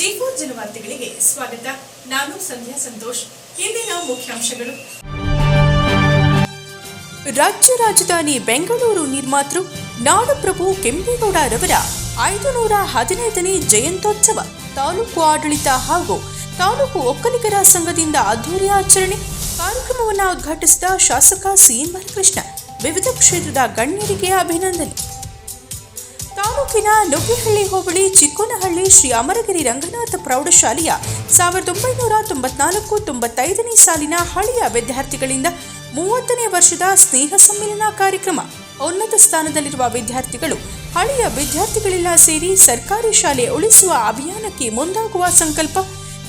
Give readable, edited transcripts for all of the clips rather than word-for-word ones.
C4 ಜನವಾರ್ತೆಗಳಿಗೆ ಸ್ವಾಗತ. ನಾನು ಸಂಧ್ಯಾ ಸಂತೋಷ್. ಇಂದಿನ ಮುಖ್ಯಾಂಶಗಳು. ರಾಜ್ಯ ರಾಜಧಾನಿ ಬೆಂಗಳೂರು ನಿರ್ಮಾತೃ ನಾಡಪ್ರಭು ಕೆಂಪೇಗೌಡರವರ 515ನೇ ಜಯಂತ್ಯೋತ್ಸವ ತಾಲೂಕು ಆಡಳಿತ ಹಾಗೂ ತಾಲೂಕು ಒಕ್ಕಲಿಗರ ಸಂಘದಿಂದ ಅದ್ದೂರಿ ಆಚರಣೆ. ಕಾರ್ಯಕ್ರಮವನ್ನು ಉದ್ಘಾಟಿಸಿದ ಶಾಸಕ ಸಿಎನ್ ಬಾಲಕೃಷ್ಣ. ವಿವಿಧ ಕ್ಷೇತ್ರದ ಗಣ್ಯರಿಗೆ ಅಭಿನಂದನೆ. ತಾಲೂಕಿನ ನುಗ್ಗೇಹಳ್ಳಿ ಹೋಬಳಿ ಚಿಕ್ಕೋನಹಳ್ಳಿ ಶ್ರೀ ಅಮರಗಿರಿ ರಂಗನಾಥ ಪ್ರೌಢಶಾಲೆಯ 1994-95ನೇ ಸಾಲಿನ ಹಳೆಯ ವಿದ್ಯಾರ್ಥಿಗಳಿಂದ 30ನೇ ವರ್ಷದ ಸ್ನೇಹ ಸಮ್ಮೇಳನ ಕಾರ್ಯಕ್ರಮ. ಉನ್ನತ ಸ್ಥಾನದಲ್ಲಿರುವ ವಿದ್ಯಾರ್ಥಿಗಳು ಹಳೆಯ ವಿದ್ಯಾರ್ಥಿಗಳೆಲ್ಲ ಸೇರಿ ಸರ್ಕಾರಿ ಶಾಲೆ ಉಳಿಸುವ ಅಭಿಯಾನಕ್ಕೆ ಮುಂದಾಗುವ ಸಂಕಲ್ಪ.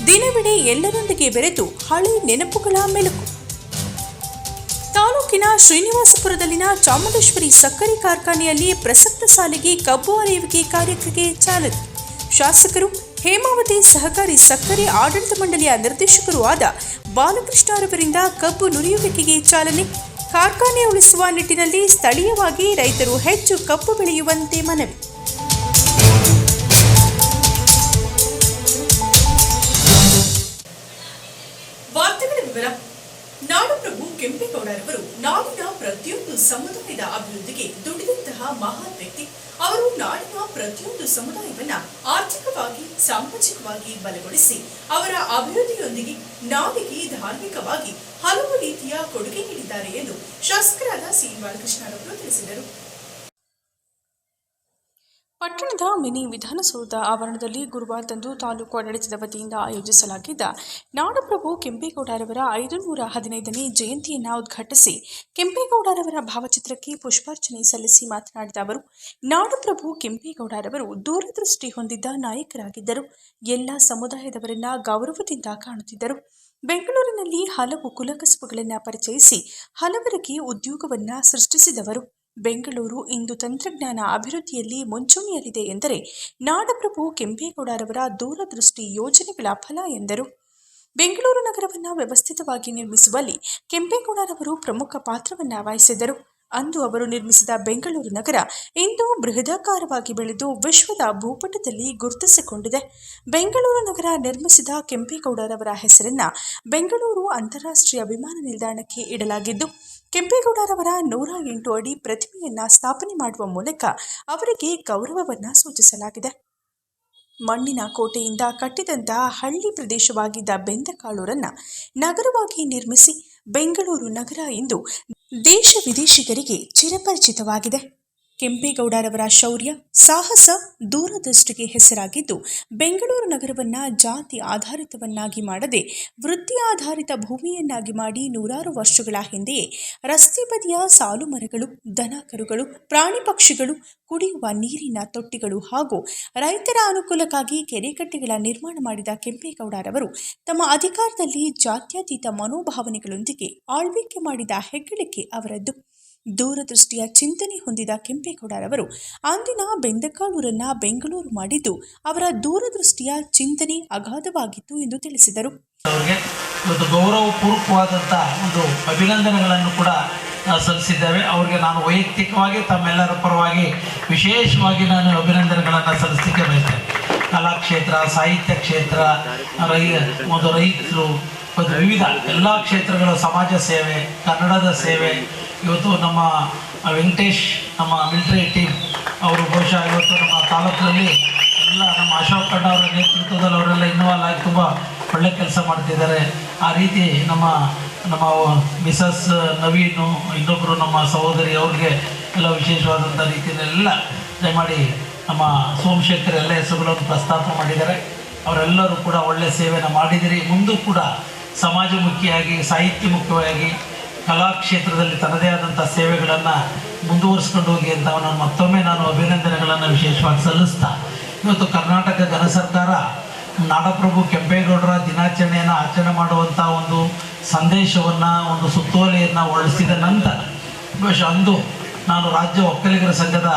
ದಿನವಿಡೀ ಎಲ್ಲರೊಂದಿಗೆ ಬೆರೆತು ಹಳೆ ನೆನಪುಗಳ ಮೆಲುಕು. ತಾಲೂಕಿನ ಶ್ರೀನಿವಾಸಪುರದಲ್ಲಿನ ಚಾಮುಂಡೇಶ್ವರಿ ಸಕ್ಕರೆ ಕಾರ್ಖಾನೆಯಲ್ಲಿ ಪ್ರಸಕ್ತ ಸಾಲಿಗೆ ಕಬ್ಬು ಅರೆಯುವಿಕೆ ಕಾರ್ಯಕ್ಕೆ ಚಾಲನೆ. ಶಾಸಕರು ಹೇಮಾವತಿ ಸಹಕಾರಿ ಸಕ್ಕರೆ ಆಡಳಿತ ಮಂಡಳಿಯ ನಿರ್ದೇಶಕರೂ ಆದ ಬಾಲಕೃಷ್ಣರವರಿಂದ ಕಬ್ಬು ನುರಿಯುವಿಕೆಗೆ ಚಾಲನೆ. ಕಾರ್ಖಾನೆ ಉಳಿಸುವ ನಿಟ್ಟಿನಲ್ಲಿ ಸ್ಥಳೀಯವಾಗಿ ರೈತರು ಹೆಚ್ಚು ಕಬ್ಬು ಬೆಳೆಯುವಂತೆ ಮನವಿ. ವಾರ್ತೆಗಳ ವಿವರ. ನಾಡಪ್ರಭು ಕೆಂಪೇಗೌಡರವರು ನಾಡಿನ ಪ್ರತಿಯೊಂದು ಸಮುದಾಯದ ಅಭಿವೃದ್ಧಿಗೆ ದುಡಿದಂತಹ ಮಹಾನ್ ವ್ಯಕ್ತಿ. ಅವರು ನಾಡಿನ ಪ್ರತಿಯೊಂದು ಸಮುದಾಯವನ್ನ ಆರ್ಥಿಕವಾಗಿ ಸಾಮಾಜಿಕವಾಗಿ ಬಲಗೊಳಿಸಿ ಅವರ ಅಭಿವೃದ್ಧಿಯೊಂದಿಗೆ ನಾಡಿಗೆ ಧಾರ್ಮಿಕವಾಗಿ ಹಲವು ರೀತಿಯ ಕೊಡುಗೆ ನೀಡಿದ್ದಾರೆ ಎಂದು ಶಾಸಕರಾದ ಸಿಎನ್ ಬಾಲಕೃಷ್ಣರವರು ತಿಳಿಸಿದರು. ಪಟ್ಟಣದ ಮಿನಿ ವಿಧಾನಸೌಧ ಆವರಣದಲ್ಲಿ ಗುರುವಾರದಂದು ತಾಲೂಕು ಆಡಳಿತದ ವತಿಯಿಂದ ಆಯೋಜಿಸಲಾಗಿದ್ದ ನಾಡಪ್ರಭು ಕೆಂಪೇಗೌಡರವರ 515ನೇ ಜಯಂತಿಯನ್ನು ಉದ್ಘಾಟಿಸಿ ಕೆಂಪೇಗೌಡರವರ ಭಾವಚಿತ್ರಕ್ಕೆ ಪುಷ್ಪಾರ್ಚನೆ ಸಲ್ಲಿಸಿ ಮಾತನಾಡಿದ ಅವರು, ನಾಡಪ್ರಭು ಕೆಂಪೇಗೌಡರವರು ದೂರದೃಷ್ಟಿ ಹೊಂದಿದ್ದ ನಾಯಕರಾಗಿದ್ದರು. ಎಲ್ಲ ಸಮುದಾಯದವರನ್ನ ಗೌರವದಿಂದ ಕಾಣುತ್ತಿದ್ದರು. ಬೆಂಗಳೂರಿನಲ್ಲಿ ಹಲವು ಕುಲಕಸುಬುಗಳನ್ನು ಪರಿಚಯಿಸಿ ಹಲವರಿಗೆ ಉದ್ಯೋಗವನ್ನ ಸೃಷ್ಟಿಸಿದವರು. ಬೆಂಗಳೂರು ಇಂದು ತಂತ್ರಜ್ಞಾನ ಅಭಿವೃದ್ಧಿಯಲ್ಲಿ ಮುಂಚೂಣಿಯಲ್ಲಿದೆ ಎಂದರೆ ನಾಡಪ್ರಭು ಕೆಂಪೇಗೌಡರವರ ದೂರದೃಷ್ಟಿ ಯೋಜನೆಗಳ ಫಲ ಎಂದರು. ಬೆಂಗಳೂರು ನಗರವನ್ನು ವ್ಯವಸ್ಥಿತವಾಗಿ ನಿರ್ಮಿಸುವಲ್ಲಿ ಕೆಂಪೇಗೌಡರವರು ಪ್ರಮುಖ ಪಾತ್ರವನ್ನು ವಹಿಸಿದರು. ಅಂದು ಅವರು ನಿರ್ಮಿಸಿದ ಬೆಂಗಳೂರು ನಗರ ಇಂದು ಬೃಹದಾಕಾರವಾಗಿ ಬೆಳೆದು ವಿಶ್ವದ ಭೂಪಟದಲ್ಲಿ ಗುರುತಿಸಿಕೊಂಡಿದೆ. ಬೆಂಗಳೂರು ನಗರ ನಿರ್ಮಿಸಿದ ಕೆಂಪೇಗೌಡರವರ ಹೆಸರನ್ನ ಬೆಂಗಳೂರು ಅಂತಾರಾಷ್ಟ್ರೀಯ ವಿಮಾನ ನಿಲ್ದಾಣಕ್ಕೆ ಇಡಲಾಗಿದ್ದು, ಕೆಂಪೇಗೌಡರವರ 108 ಅಡಿ ಪ್ರತಿಮೆಯನ್ನ ಸ್ಥಾಪನೆ ಮಾಡುವ ಮೂಲಕ ಅವರಿಗೆ ಗೌರವವನ್ನ ಸೂಚಿಸಲಾಗಿದೆ. ಮಣ್ಣಿನ ಕೋಟೆಯಿಂದ ಕಟ್ಟಿದಂತಹ ಹಳ್ಳಿ ಪ್ರದೇಶವಾಗಿದ್ದ ಬೆಂದಕಾಳೂರನ್ನ ನಗರವಾಗಿ ನಿರ್ಮಿಸಿ ಬೆಂಗಳೂರು ನಗರ ಇಂದು ದೇಶ ವಿದೇಶಿಗರಿಗೆ ಚಿರಪರಿಚಿತವಾಗಿದೆ. ಕೆಂಪೇಗೌಡರವರ ಶೌರ್ಯ, ಸಾಹಸ, ದೂರದೃಷ್ಟಿಗೆ ಹೆಸರಾಗಿದ್ದು, ಬೆಂಗಳೂರು ನಗರವನ್ನ ಜಾತಿ ಆಧಾರಿತವನ್ನಾಗಿ ಮಾಡದೆ ವೃತ್ತಿ ಆಧಾರಿತ ಭೂಮಿಯನ್ನಾಗಿ ಮಾಡಿ ನೂರಾರು ವರ್ಷಗಳ ಹಿಂದೆಯೇ ರಸ್ತೆ ಬದಿಯ ಸಾಲು ಮರಗಳು, ದನ ಕರುಗಳು, ಪ್ರಾಣಿ ಪಕ್ಷಿಗಳು, ಕುಡಿಯುವ ನೀರಿನ ತೊಟ್ಟಿಗಳು ಹಾಗೂ ರೈತರ ಅನುಕೂಲಕ್ಕಾಗಿ ಕೆರೆಕಟ್ಟೆಗಳ ನಿರ್ಮಾಣ ಮಾಡಿದ ಕೆಂಪೇಗೌಡರವರು ತಮ್ಮ ಅಧಿಕಾರದಲ್ಲಿ ಜಾತ್ಯತೀತ ಮನೋಭಾವನೆಗಳೊಂದಿಗೆ ಆಳ್ವಿಕೆ ಮಾಡಿದ ಹೆಗ್ಗಳಿಕೆ ಅವರದ್ದು. ದೂರದೃಷ್ಟಿಯ ಚಿಂತನೆ ಹೊಂದಿದ ಕೆಂಪೇಗೌಡರವರು ಅಂದಿನ ಬೆಂದಕಾಳೂರನ್ನ ಬೆಂಗಳೂರು ಮಾಡಿದ್ದು ಅವರ ದೂರದೃಷ್ಟಿಯ ಚಿಂತನೆ ಅಗಾಧವಾಗಿತ್ತು ಎಂದು ತಿಳಿಸಿದರು. ಇವತ್ತು ಗೌರವಪೂರ್ವಕವಾದಂತಹ ಒಂದು ಅಭಿನಂದನೆಗಳನ್ನು ಕೂಡ ಸಲ್ಲಿಸಿದ್ದೇವೆ. ಅವರಿಗೆ ನಾನು ವೈಯಕ್ತಿಕವಾಗಿ ತಮ್ಮೆಲ್ಲರ ಪರವಾಗಿ ವಿಶೇಷವಾಗಿ ನಾನು ಅಭಿನಂದನೆಗಳನ್ನು ಸಲ್ಲಿಸಲಿಕ್ಕೆ ಬಯಸ್ತೇನೆ. ಕಲಾ ಕ್ಷೇತ್ರ, ಸಾಹಿತ್ಯ ಕ್ಷೇತ್ರ, ರೈತರು, ವಿವಿಧ ಎಲ್ಲ ಕ್ಷೇತ್ರಗಳ ಸಮಾಜ ಸೇವೆ, ಕನ್ನಡದ ಸೇವೆ. ಇವತ್ತು ನಮ್ಮ ವೆಂಕಟೇಶ್, ನಮ್ಮ ಮಿಲಿಟರಿ ಟೀಮ್ ಅವರು ಬಹುಶಃ ಇವತ್ತು ನಮ್ಮ ತಾಲೂಕಿನಲ್ಲಿ ಎಲ್ಲ ನಮ್ಮ ಅಶೋಕ್ ಖಂಡ ಅವರ ನೇತೃತ್ವದಲ್ಲಿ ಅವರೆಲ್ಲ ಇನ್ವಾಲ್ವ್ ಆಗಿ ತುಂಬ ಒಳ್ಳೆ ಕೆಲಸ ಮಾಡ್ತಿದ್ದಾರೆ. ಆ ರೀತಿ ನಮ್ಮ ಮಿಸಸ್ ನವೀನು, ಇನ್ನೊಬ್ಬರು ನಮ್ಮ ಸಹೋದರಿ ಅವ್ರಿಗೆ ಎಲ್ಲ ವಿಶೇಷವಾದಂಥ ರೀತಿಯಲ್ಲೆಲ್ಲ ದಯಮಾಡಿ ನಮ್ಮ ಸೋಮಶೇಖರ್ ಎಲ್ಲ ಹೆಸರುಗಳನ್ನು ಪ್ರಸ್ತಾಪ ಮಾಡಿದ್ದಾರೆ. ಅವರೆಲ್ಲರೂ ಕೂಡ ಒಳ್ಳೆ ಸೇವೆಯನ್ನು ಮಾಡಿದಿರಿ. ಮುಂದೂ ಕೂಡ ಸಮಾಜಮುಖಿಯಾಗಿ, ಸಾಹಿತ್ಯಮುಖವಾಗಿ, ಕಲಾ ಕ್ಷೇತ್ರದಲ್ಲಿ ತನ್ನದೇ ಆದಂಥ ಸೇವೆಗಳನ್ನು ಮುಂದುವರಿಸ್ಕೊಂಡು ಹೋಗಿ ಅಂತ ಮತ್ತೊಮ್ಮೆ ನಾನು ಅಭಿನಂದನೆಗಳನ್ನು ವಿಶೇಷವಾಗಿ ಸಲ್ಲಿಸ್ತಾ, ಇವತ್ತು ಕರ್ನಾಟಕ ಘನ ಸರ್ಕಾರ ನಾಡಪ್ರಭು ಕೆಂಪೇಗೌಡರ ದಿನಾಚರಣೆಯನ್ನು ಆಚರಣೆ ಮಾಡುವಂಥ ಒಂದು ಸಂದೇಶವನ್ನು, ಒಂದು ಸುತ್ತೋಲೆಯನ್ನು ಹೊರಡಿಸಿದ ನಂತರ ಬಹುಶಃ ಅಂದು ನಾನು ರಾಜ್ಯ ಒಕ್ಕಲಿಗರ ಸಂಘದ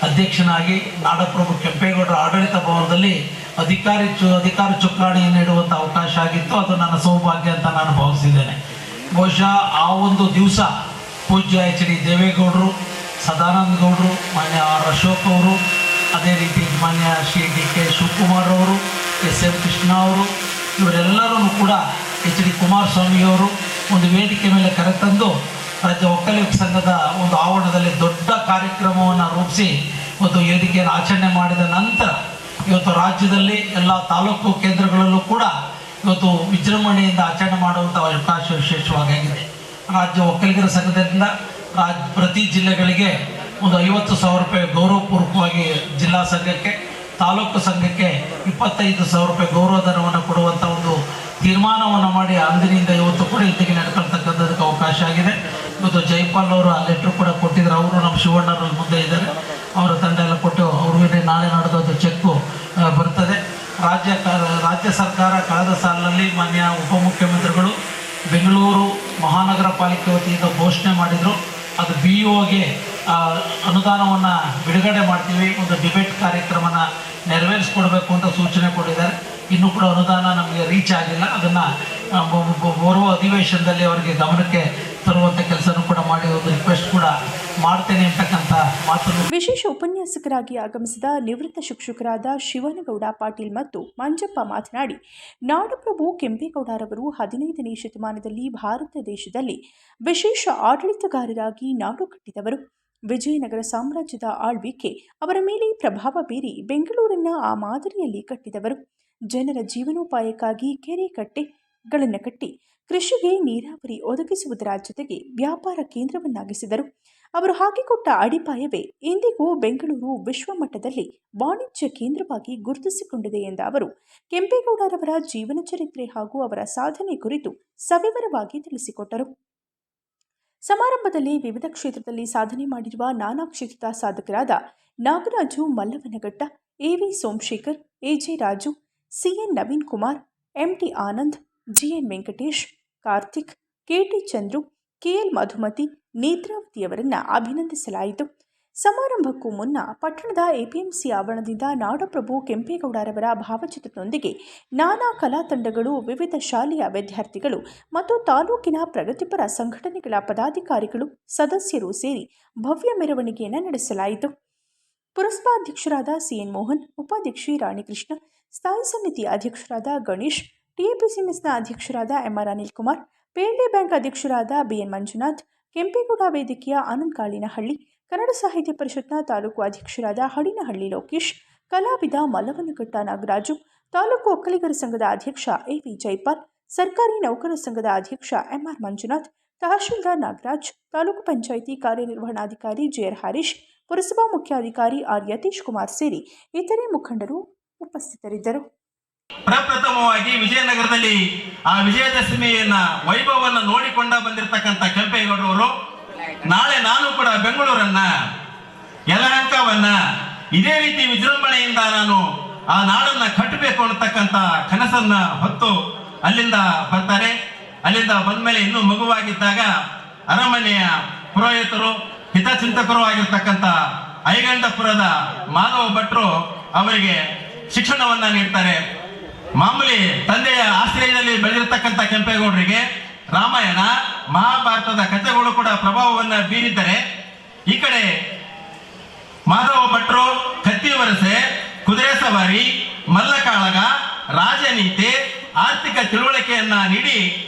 ಅಧ್ಯಕ್ಷನಾಗಿ ನಾಡಪ್ರಭು ಕೆಂಪೇಗೌಡರ ಆಡಳಿತ ಭವನದಲ್ಲಿ ಅಧಿಕಾರ ಚುಕ್ಕಾಣಿಯನ್ನು ಇಡುವಂಥ ಅವಕಾಶ ಆಗಿತ್ತು. ಅದು ನನ್ನ ಸೌಭಾಗ್ಯ ಅಂತ ನಾನು ಭಾವಿಸಿದ್ದೇನೆ. ಬಹುಶಃ ಆ ಒಂದು ದಿವಸ ಪೂಜ್ಯ ಎಚ್ ಡಿ ದೇವೇಗೌಡರು, ಸದಾನಂದ ಗೌಡರು, ಮಾನ್ಯ ಆರ್ ಅಶೋಕ್ ಅವರು, ಅದೇ ರೀತಿ ಮಾನ್ಯ ಶ್ರೀ ಡಿ ಕೆ ಶಿವಕುಮಾರ್ ಅವರು, ಎಂ ಕೃಷ್ಣ ಅವರು, ಇವರೆಲ್ಲರೂ ಕೂಡ ಎಚ್ ಡಿ ಕುಮಾರಸ್ವಾಮಿಯವರು ಒಂದು ವೇದಿಕೆ ಮೇಲೆ ಕರೆತಂದು ರಾಜ್ಯ ಒಕ್ಕಲಿಗ ಸಂಘದ ಒಂದು ಆವರಣದಲ್ಲಿ ದೊಡ್ಡ ಕಾರ್ಯಕ್ರಮವನ್ನು ರೂಪಿಸಿ ಒಂದು ವೇದಿಕೆಯನ್ನು ಆಚರಣೆ ಮಾಡಿದ ನಂತರ ಇವತ್ತು ರಾಜ್ಯದಲ್ಲಿ ಎಲ್ಲ ತಾಲೂಕು ಕೇಂದ್ರಗಳಲ್ಲೂ ಕೂಡ ಇವತ್ತು ವಿಜೃಂಭಣೆಯಿಂದ ಆಚರಣೆ ಮಾಡುವಂಥ ಅವಕಾಶ ವಿಶೇಷವಾಗಿದೆ. ರಾಜ್ಯ ಒಕ್ಕಲಿಗರ ಸಂಘದಿಂದ ಪ್ರತಿ ಜಿಲ್ಲೆಗಳಿಗೆ ಒಂದು 50,000 ರೂಪಾಯಿ ಗೌರವಪೂರ್ವಕವಾಗಿ ಜಿಲ್ಲಾ ಸಂಘಕ್ಕೆ, ತಾಲೂಕು ಸಂಘಕ್ಕೆ 25,000 ರೂಪಾಯಿ ಗೌರವಧನವನ್ನು ಕೊಡುವಂಥ ಒಂದು ತೀರ್ಮಾನವನ್ನು ಮಾಡಿ ಅಂದಿನಿಂದ ಇವತ್ತು ಕೂಡ ಇಲ್ಲಿಗೆ ನಡ್ಕೊಳ್ತಕ್ಕಂಥದಕ್ಕೆ ಅವಕಾಶ ಆಗಿದೆ. ಇವತ್ತು ಜೈಪಾಲ್ ಅವರು ಆ ಲೆಟ್ರ್ ಕೂಡ ಕೊಟ್ಟಿದ್ದಾರೆ. ಅವರು ನಮ್ಮ ಶಿವಣ್ಣರ ಮುಂದೆ ಇದ್ದಾರೆ, ಅವರ ತಂಡ ಎಲ್ಲ ಕೊಟ್ಟು ಅವ್ರಿಗೆ ನಾಳೆ ನಡೆದದ್ದು ಚೆಕ್ಕು ಬರ್ತದೆ. ರಾಜ್ಯ ಸರ್ಕಾರ ಕಳೆದ ಸಾಲಿನಲ್ಲಿ ಮಾನ್ಯ ಉಪಮುಖ್ಯಮಂತ್ರಿಗಳು ಬೆಂಗಳೂರು ಮಹಾನಗರ ಪಾಲಿಕೆ ವತಿಯಿಂದ ಘೋಷಣೆ ಮಾಡಿದರು. ಅದು BOಗೆ ಅನುದಾನವನ್ನು ಬಿಡುಗಡೆ ಮಾಡ್ತೀವಿ, ಒಂದು ಡಿಬೇಟ್ ಕಾರ್ಯಕ್ರಮನ ನೆರವೇರಿಸ್ಕೊಡ್ಬೇಕು ಅಂತ ಸೂಚನೆ ಕೊಟ್ಟಿದ್ದಾರೆ. ಇನ್ನೂ ಕೂಡ ಅನುದಾನ ನಮಗೆ ರೀಚ್ ಆಗಿಲ್ಲ. ಅದನ್ನು ಬರುವ ಅಧಿವೇಶನದಲ್ಲಿ ಅವರಿಗೆ ಗಮನಕ್ಕೆ ತರುವಂಥ ಕೆಲಸನೂ ಕೂಡ ಮಾಡಿ ಒಂದು ರಿಕ್ವೆಸ್ಟ್ ಕೂಡ ಮಾಡ್ತೇನೆ ಅಂತಕ್ಕಂಥ ಮಾತನ್ನು. ವಿಶೇಷ ಉಪನ್ಯಾಸಕರಾಗಿ ಆಗಮಿಸಿದ ನಿವೃತ್ತ ಶಿಕ್ಷಕರಾದ ಶಿವನಗೌಡ ಪಾಟೀಲ್ ಮತ್ತು ಮಂಜಪ್ಪ ಮಾತನಾಡಿ, ನಾಡಪ್ರಭು ಕೆಂಪೇಗೌಡರವರು 15ನೇ ಶತಮಾನದಲ್ಲಿ ಭಾರತ ದೇಶದಲ್ಲಿ ವಿಶೇಷ ಆಡಳಿತಗಾರರಾಗಿ ನಾಡು ಕಟ್ಟಿದವರು. ವಿಜಯನಗರ ಸಾಮ್ರಾಜ್ಯದ ಆಳ್ವಿಕೆ ಅವರ ಮೇಲೆ ಪ್ರಭಾವ ಬೀರಿ ಬೆಂಗಳೂರನ್ನ ಆ ಮಾದರಿಯಲ್ಲಿ ಕಟ್ಟಿದವರು. ಜನರ ಜೀವನೋಪಾಯಕ್ಕಾಗಿ ಕೆರೆ ಕಟ್ಟೆಗಳನ್ನು ಕಟ್ಟಿ ಕೃಷಿಗೆ ನೀರಾವರಿ ಒದಗಿಸುವುದರ ಜೊತೆಗೆ ವ್ಯಾಪಾರ ಕೇಂದ್ರವನ್ನಾಗಿಸಿದರು. ಅವರು ಹಾಕಿಕೊಟ್ಟ ಅಡಿಪಾಯವೇ ಇಂದಿಗೂ ಬೆಂಗಳೂರು ವಿಶ್ವಮಟ್ಟದಲ್ಲಿ ವಾಣಿಜ್ಯ ಕೇಂದ್ರವಾಗಿ ಗುರುತಿಸಿಕೊಂಡಿದೆ ಎಂದ ಅವರು, ಕೆಂಪೇಗೌಡರವರ ಜೀವನ ಚರಿತ್ರೆ ಹಾಗೂ ಅವರ ಸಾಧನೆ ಕುರಿತು ಸವಿವರವಾಗಿ ತಿಳಿಸಿಕೊಟ್ಟರು. ಸಮಾರಂಭದಲ್ಲಿ ವಿವಿಧ ಕ್ಷೇತ್ರದಲ್ಲಿ ಸಾಧನೆ ಮಾಡಿರುವ ನಾನಾ ಕ್ಷೇತ್ರದ ಸಾಧಕರಾದ Nagaraju ಮಲ್ಲವನಘಟ್ಟ, AV Somashekar, AJ Raju, CN Naveen Kumar, MT Anand, GN Venkatesh, Karthik, KT Chandru, KL Madhumati, ನೇತ್ರಾವತಿಯವರನ್ನು ಅಭಿನಂದಿಸಲಾಯಿತು. ಸಮಾರಂಭಕ್ಕೂ ಮುನ್ನ ಪಟ್ಟಣದ APMC ಆವರಣದಿಂದ ನಾಡಪ್ರಭು ಕೆಂಪೇಗೌಡರವರ ಭಾವಚಿತ್ರದೊಂದಿಗೆ ನಾನಾ ಕಲಾ ತಂಡಗಳು, ವಿವಿಧ ಶಾಲೆಯ ವಿದ್ಯಾರ್ಥಿಗಳು ಮತ್ತು ತಾಲೂಕಿನ ಪ್ರಗತಿಪರ ಸಂಘಟನೆಗಳ ಪದಾಧಿಕಾರಿಗಳು, ಸದಸ್ಯರು ಸೇರಿ ಭವ್ಯ ಮೆರವಣಿಗೆಯನ್ನು ನಡೆಸಲಾಯಿತು. ಪುರಸಭಾಧ್ಯಕ್ಷರಾದ CN ಮೋಹನ್, ಉಪಾಧ್ಯಕ್ಷೆ ರಾಣಿಕೃಷ್ಣ, ಸ್ಥಾಯಿ ಸಮಿತಿ ಅಧ್ಯಕ್ಷರಾದ ಗಣೇಶ್, TAPCMSನ ಅಧ್ಯಕ್ಷರಾದ MR Anil Kumar, PLD bank ಅಧ್ಯಕ್ಷರಾದ BN ಮಂಜುನಾಥ್, ಕೆಂಪೇಗೌಡ ವೇದಿಕೆಯ ಆನಂದ್ ಕಾಳಿನಹಳ್ಳಿ, ಕನ್ನಡ ಸಾಹಿತ್ಯ ಪರಿಷತ್ನ ತಾಲೂಕು ಅಧ್ಯಕ್ಷರಾದ ಹಡಿನಹಳ್ಳಿ ಲೋಕೇಶ್, ಕಲಾವಿದ ಮಲ್ಲವನಘಟ್ಟ ನಾಗರಾಜು, ತಾಲೂಕು ಒಕ್ಕಲಿಗರ ಸಂಘದ ಅಧ್ಯಕ್ಷ AV ಜೈಪಾಲ್, ಸರ್ಕಾರಿ ನೌಕರರ ಸಂಘದ ಅಧ್ಯಕ್ಷ MR ಮಂಜುನಾಥ್, ತಹಶೀಲ್ದಾರ್ ನಾಗರಾಜ್, ತಾಲೂಕು ಪಂಚಾಯಿತಿ ಕಾರ್ಯನಿರ್ವಹಣಾಧಿಕಾರಿ JR ಹರೀಶ್, ಪುರಸಭಾ ಮುಖ್ಯಾಧಿಕಾರಿ R ಯತೀಶ್ ಕುಮಾರ್ ಸೇರಿ ಇತರೆ ಮುಖಂಡರು ಉಪಸ್ಥಿತರಿದ್ದರು. ಪ್ರಪ್ರಥಮವಾಗಿ ವಿಜಯನಗರದಲ್ಲಿ ಆ ವಿಜಯದಶಮಿಯನ್ನ ವೈಭವವನ್ನು ನೋಡಿಕೊಂಡ ಬಂದಿರತಕ್ಕಂಥ ಕೆಂಪೇಗೌಡರವರು ನಾಳೆ ನಾನು ಕೂಡ ಬೆಂಗಳೂರನ್ನ, ಯಲಹಂಕವನ್ನ ಇದೇ ರೀತಿ ವಿಜೃಂಭಣೆಯಿಂದ ನಾನು ಆ ನಾಡನ್ನ ಕಟ್ಟಬೇಕು ಅನ್ನತಕ್ಕಂಥ ಕನಸನ್ನ ಹೊತ್ತು ಅಲ್ಲಿಂದ ಬರ್ತಾರೆ. ಅಲ್ಲಿಂದ ಬಂದ್ಮೇಲೆ ಇನ್ನೂ ಮಗುವಾಗಿದ್ದಾಗ ಅರಮನೆಯ ಪುರೋಹಿತರು, ಹಿತಚಿಂತಕರು ಆಗಿರ್ತಕ್ಕಂಥ ಐಗಂಡಪುರದ ಮಾಧವ ಭಟ್ರು ಅವರಿಗೆ ಶಿಕ್ಷಣವನ್ನ ನೀಡ್ತಾರೆ. ಮಾಮೂಲಿ ತಂದೆಯ ಆಶ್ರಯದಲ್ಲಿ ಬೆಳೆದಿರ್ತಕ್ಕಂಥ ಕೆಂಪೇಗೌಡರಿಗೆ ರಾಮಾಯಣ, ಮಹಾಭಾರತದ ಕಥೆಗಳು ಕೂಡ ಪ್ರಭಾವವನ್ನು ಬೀರಿದ್ದಾರೆ. ಈ ಕಡೆ ಮಾಧವ ಭಟ್ರು ಕತ್ತಿ ವರಸೆ, ಕುದುರೆ ಸವಾರಿ, ಮಲ್ಲಕಾಳಗ, ರಾಜನೀತಿ, ಆರ್ಥಿಕ ತಿಳುವಳಿಕೆಯನ್ನ ನೀಡಿ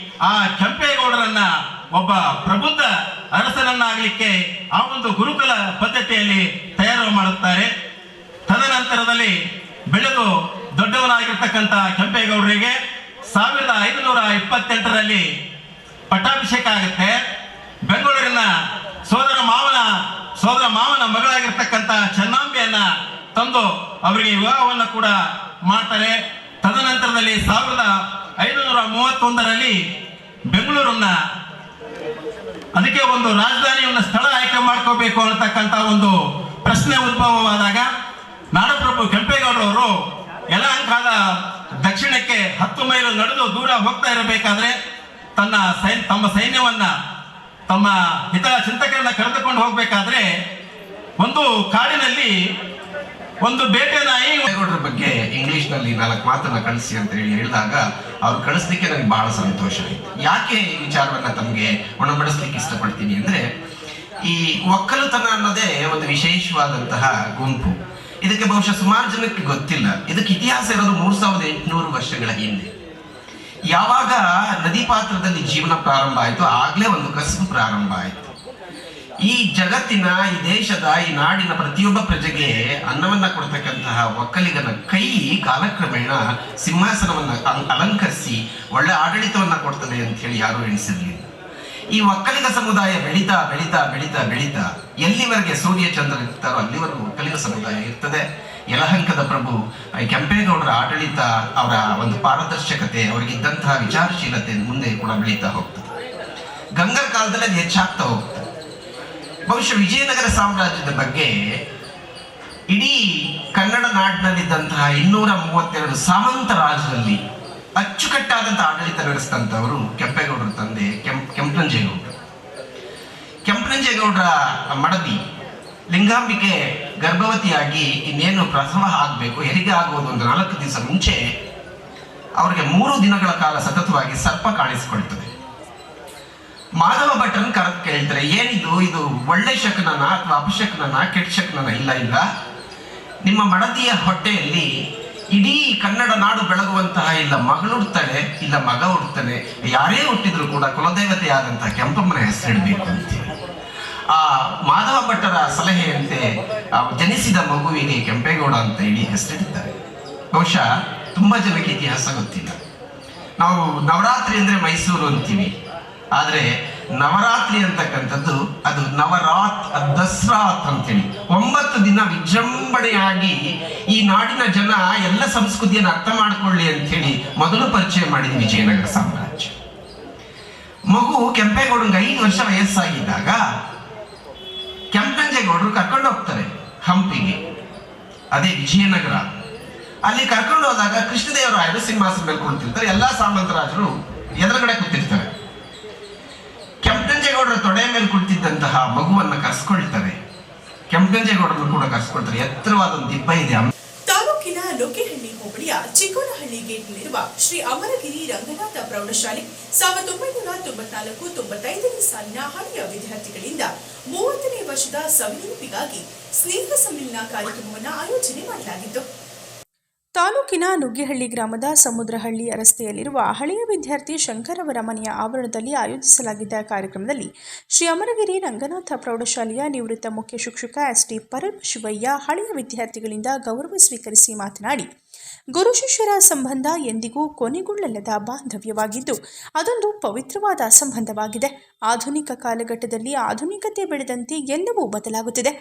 ಆ ಕೆಂಪೇಗೌಡರನ್ನ ಒಬ್ಬ ಪ್ರಬುದ್ಧ ಅರಸನನ್ನಾಗಲಿಕ್ಕೆ ಆ ಒಂದು ಗುರುಕುಲ ಪದ್ಧತಿಯಲ್ಲಿ ತಯಾರು ಮಾಡುತ್ತಾರೆ. ತದನಂತರದಲ್ಲಿ ಬೆಳೆದು ದೊಡ್ಡವನಾಗಿರ್ತಕ್ಕಂಥ ಕೆಂಪೇಗೌಡರಿಗೆ 1528ರಲ್ಲಿ ಪಟ್ಟಾಭಿಷೇಕ ಆಗುತ್ತೆ. ಬೆಂಗಳೂರಿನ ಸೋದರ ಮಾವನ ಮಗಳಾಗಿರ್ತಕ್ಕಂಥ ಚೆನ್ನಾಂಬೆಯನ್ನ ತಂದು ಅವರಿಗೆ ವಿವಾಹವನ್ನು ಕೂಡ ಮಾಡ್ತಾರೆ. ತದನಂತರದಲ್ಲಿ 1531ರಲ್ಲಿ ಬೆಂಗಳೂರನ್ನ ಅದಕ್ಕೆ ಒಂದು ರಾಜಧಾನಿಯನ್ನ ಸ್ಥಳ ಆಯ್ಕೆ ಮಾಡ್ಕೋಬೇಕು ಅನ್ನತಕ್ಕಂಥ ಒಂದು ಪ್ರಶ್ನೆ ಉದ್ಭವವಾದಾಗ ನಾಡಪ್ರಭು ಕೆಂಪೇಗೌಡರವರು ಯಲಹಂಕದ ದಕ್ಷಿಣಕ್ಕೆ 10 ಮೈಲು ನಡೆದು ದೂರ ಹೋಗ್ತಾ ಇರಬೇಕಾದ್ರೆ ತಮ್ಮ ಸೈನ್ಯವನ್ನ, ತಮ್ಮ ಹಿತ ಚಿಂತಕರನ್ನ ಕರೆದುಕೊಂಡು ಹೋಗ್ಬೇಕಾದ್ರೆ ಒಂದು ಕಾಡಿನಲ್ಲಿ ಒಂದು ಬೇಟೆ ನಾಯಿ ಕೆಂಪೇಗೌಡರ ಬಗ್ಗೆ ಇಂಗ್ಲಿಷ್ ನಲ್ಲಿ 4 ಮಾತನ್ನ ಕಳಿಸಿ ಅಂತ ಹೇಳಿದಾಗ ಅವ್ರು ಕಳಿಸ್ಲಿಕ್ಕೆ ನನಗೆ ಬಹಳ ಸಂತೋಷ ಆಯ್ತು. ಯಾಕೆ ಈ ವಿಚಾರವನ್ನ ತಮಗೆ ಉಣಬಡಿಸ್ಲಿಕ್ಕೆ ಇಷ್ಟಪಡ್ತೀನಿ ಅಂದ್ರೆ, ಈ ಒಕ್ಕಲುತನ ಅನ್ನೋದೇ ಒಂದು ವಿಶೇಷವಾದಂತಹ ಗುಂಪು. ಇದಕ್ಕೆ ಬಹುಶಃ ಸುಮಾರು ಜನಕ್ಕೆ ಗೊತ್ತಿಲ್ಲ. ಇದಕ್ಕೆ ಇತಿಹಾಸ ಇರೋದು 3800 ವರ್ಷಗಳ ಹಿಂದೆ. ಯಾವಾಗ ನದಿ ಪಾತ್ರದಲ್ಲಿ ಜೀವನ ಪ್ರಾರಂಭ ಆಯಿತು, ಆಗ್ಲೇ ಒಂದು ಕಸುಬು ಪ್ರಾರಂಭ ಆಯಿತು. ಈ ಜಗತ್ತಿನ, ಈ ದೇಶದ, ಈ ನಾಡಿನ ಪ್ರತಿಯೊಬ್ಬ ಪ್ರಜೆಗೆ ಅನ್ನವನ್ನ ಕೊಡ್ತಕ್ಕಂತಹ ಒಕ್ಕಲಿಗನ ಕೈ ಕಾಲಕ್ರಮೇಣ ಸಿಂಹಾಸನವನ್ನ ಅಲಂಕರಿಸಿ ಒಳ್ಳೆ ಆಡಳಿತವನ್ನ ಕೊಡ್ತದೆ ಅಂತ ಹೇಳಿ ಯಾರು ಎಣಿಸಿರ್ಲಿಲ್ಲ. ಈ ಒಕ್ಕಲಿಗ ಸಮುದಾಯ ಬೆಳೀತಾ ಬೆಳೀತಾ ಬೆಳೀತಾ ಬೆಳೀತಾ ಎಲ್ಲಿವರೆಗೆ ಸೂರ್ಯ ಚಂದ್ರ ಇರ್ತಾರೋ ಅಲ್ಲಿವರೆಗೂ ಒಕ್ಕಲಿಗ ಸಮುದಾಯ ಇರ್ತದೆ. ಯಲಹಂಕದ ಪ್ರಭು ಕೆಂಪೇಗೌಡರ ಆಡಳಿತ, ಅವರ ಒಂದು ಪಾರದರ್ಶಕತೆ, ಅವರಿಗಿದ್ದಂತಹ ವಿಚಾರಶೀಲತೆ ಮುಂದೆ ಕೂಡ ಬೆಳೀತಾ ಹೋಗ್ತದೆ. ಗಂಗರ ಕಾಲದಲ್ಲಿ ಅದು ಹೆಚ್ಚಾಗ್ತಾ ಹೋಗ್ತದೆ. ಬಹುಶಃ ವಿಜಯನಗರ ಸಾಮ್ರಾಜ್ಯದ ಬಗ್ಗೆ ಇಡೀ ಕನ್ನಡ ನಾಡಿನಲ್ಲಿದ್ದಂತಹ 232 ಸಾಮಂತ ರಾಜರಲ್ಲಿ ಅಚ್ಚುಕಟ್ಟಾದಂತಹ ಆಡಳಿತ ನಡೆಸಿದಂಥವರು ಕೆಂಪೇಗೌಡರ ತಂದೆ ಕೆಂಪನಂಜೇಗೌಡರು. ಕೆಂಪನಂಜೇಗೌಡರ ಮಡದಿ ಲಿಂಗಾಂಬಿಕೆ ಗರ್ಭವತಿಯಾಗಿ ಇನ್ನೇನು ಪ್ರಸವ ಆಗಬೇಕು, ಹೆರಿಗೆ ಆಗುವುದು ಒಂದು 4 ದಿವಸ ಮುಂಚೆ ಅವರಿಗೆ 3 ದಿನಗಳ ಕಾಲ ಸತತವಾಗಿ ಸರ್ಪ ಕಾಣಿಸಿಕೊಳ್ತದೆ. ಮಾಧವ ಭಟ್ಟರನ್ನು ಕರೆದು ಕೇಳ್ತಾರೆ, ಏನಿದು, ಇದು ಒಳ್ಳೆ ಶಕನನ ಅಥವಾ ಅಪಶಕನನ, ಕೆಟ್ಟ ಶಕನನ? ಇಲ್ಲ, ನಿಮ್ಮ ಮಡದಿಯ ಹೊಟ್ಟೆಯಲ್ಲಿ ಇಡೀ ಕನ್ನಡ ನಾಡು ಬೆಳಗುವಂತಹ ಇಲ್ಲ ಮಗಳು ಹುಡ್ತಾಳೆ, ಇಲ್ಲ ಮಗ ಹುಡ್ತಾನೆ, ಯಾರೇ ಹುಟ್ಟಿದ್ರು ಕೂಡ ಕುಲದೇವತೆಯಾದಂತಹ ಕೆಂಪಮ್ಮನ ಹೆಸರಿಡಬೇಕು ಅಂತೇಳಿ ಆ ಮಾಧವ ಭಟ್ಟರ ಸಲಹೆಯಂತೆ ಜನಿಸಿದ ಮಗುವಿಗೆ ಕೆಂಪೇಗೌಡ ಅಂತ ಹೇಳಿ ಹೆಸರಿಟ್ಟಿದ್ದಾರೆ. ಬಹುಶಃ ತುಂಬಾ ಜನಕ್ಕೆ ಇತಿಹಾಸ ಗೊತ್ತಿಲ್ಲ. ನಾವು ನವರಾತ್ರಿ ಅಂದ್ರೆ ಮೈಸೂರು ಅಂತೀವಿ, ಆದ್ರೆ ನವರಾತ್ರಿ ಅಂತಕ್ಕಂಥದ್ದು ಅದು ದಸರಾತ್ ಅಂತೇಳಿ 9 ದಿನ ವಿಜೃಂಭಣೆಯಾಗಿ ಈ ನಾಡಿನ ಜನ ಎಲ್ಲ ಸಂಸ್ಕೃತಿಯನ್ನು ಅರ್ಥ ಮಾಡ್ಕೊಳ್ಳಿ ಅಂತ ಹೇಳಿ ಮೊದಲು ಪರಿಚಯ ಮಾಡಿದ ವಿಜಯನಗರ ಸಾಮ್ರಾಜ್ಯ. ಮಗು ಕೆಂಪೇಗೌಡಂಗೆ 5 ವರ್ಷ ವಯಸ್ಸಾಗಿದ್ದಾಗ ಕೆಂಪನಂಜೇಗೌಡರು ಕರ್ಕೊಂಡು ಹೋಗ್ತಾರೆ ಹಂಪಿಗೆ, ಅದೇ ವಿಜಯನಗರ. ಅಲ್ಲಿ ಕರ್ಕೊಂಡು ಹೋದಾಗ ಕೃಷ್ಣದೇವರಾಯರು ಸಿಂಹಾಸನ ಮೇಲೆ ಕುಳಿತಿರ್ತಾರೆ, ಎಲ್ಲಾ ಸಾಮಂತರಾಜರು ಎದುರುಗಡೆ ಕೂತಿರ್ತಾರೆ. ಕೆಂಪನಂಜೇಗೌಡರ ತೊಡೆ ಮೇಲೆ ಕುಳಿತಿದ್ದಂತಹ ಮಗುವನ್ನ ಕರ್ಸ್ಕೊಳ್ತಾರೆ. ಕೆಂಪನಂಜೇಗೌಡರನ್ನು ಕೂಡ ಕರ್ಸ್ಕೊಳ್ತಾರೆ. ಎತ್ತರವಾದ ಒಂದು ದಿಬ್ಬ ಇದೆ. ತಾಲೂಕಿನ ಲೋಕೆಹಳ್ಳಿ ಹೋಬಳಿಯ ಚಿಕ್ಕೋನಹಳ್ಳಿ ಗೇಟ್ನಲ್ಲಿರುವ ಶ್ರೀ ಅಮರಗಿರಿ ರಂಗನಾಥ ಪ್ರೌಢಶಾಲೆ 1994-95ನೇ ಸಾಲಿನ ಹಳೆಯ ವಿದ್ಯಾರ್ಥಿಗಳಿಂದ 30ನೇ ವರ್ಷದ ಸವಿನೆನಪಿಗಾಗಿ ಸ್ನೇಹ ಸಮ್ಮಿಲನ ಕಾರ್ಯಕ್ರಮವನ್ನು ಆಯೋಜನೆ ಮಾಡಲಾಗಿತ್ತು. ತಾಲೂಕಿನ ನುಗ್ಗೇಹಳ್ಳಿ ಗ್ರಾಮದ ಸಮುದ್ರಹಳ್ಳಿ ರಸ್ತೆಯಲ್ಲಿರುವ ಹಳೆಯ ವಿದ್ಯಾರ್ಥಿ ಶಂಕರ್ ಅವರ ಮನೆಯ ಆವರಣದಲ್ಲಿ ಆಯೋಜಿಸಲಾಗಿದ್ದ ಕಾರ್ಯಕ್ರಮದಲ್ಲಿ ಶ್ರೀ ಅಮರಗಿರಿ ರಂಗನಾಥ ಪ್ರೌಢಶಾಲೆಯ ನಿವೃತ್ತ ಮುಖ್ಯ ಶಿಕ್ಷಕ ಎಸ್.ಟಿ. ಪರಮಶಿವಯ್ಯ ಹಳೆಯ ವಿದ್ಯಾರ್ಥಿಗಳಿಂದ ಗೌರವ ಸ್ವೀಕರಿಸಿ ಮಾತನಾಡಿ, ಗುರು ಶಿಷ್ಯರ ಸಂಬಂಧ ಎಂದಿಗೂ ಕೊನೆಗೊಳ್ಳಲದ ಬಾಂಧವ್ಯವಾಗಿದ್ದು ಅದೊಂದು ಪವಿತ್ರವಾದ ಸಂಬಂಧವಾಗಿದೆ. ಆಧುನಿಕ ಕಾಲಘಟ್ಟದಲ್ಲಿ ಆಧುನಿಕತೆ ಬೆಳೆದಂತೆ ಎಲ್ಲವೂ ಬದಲಾಗುತ್ತಿದೆ.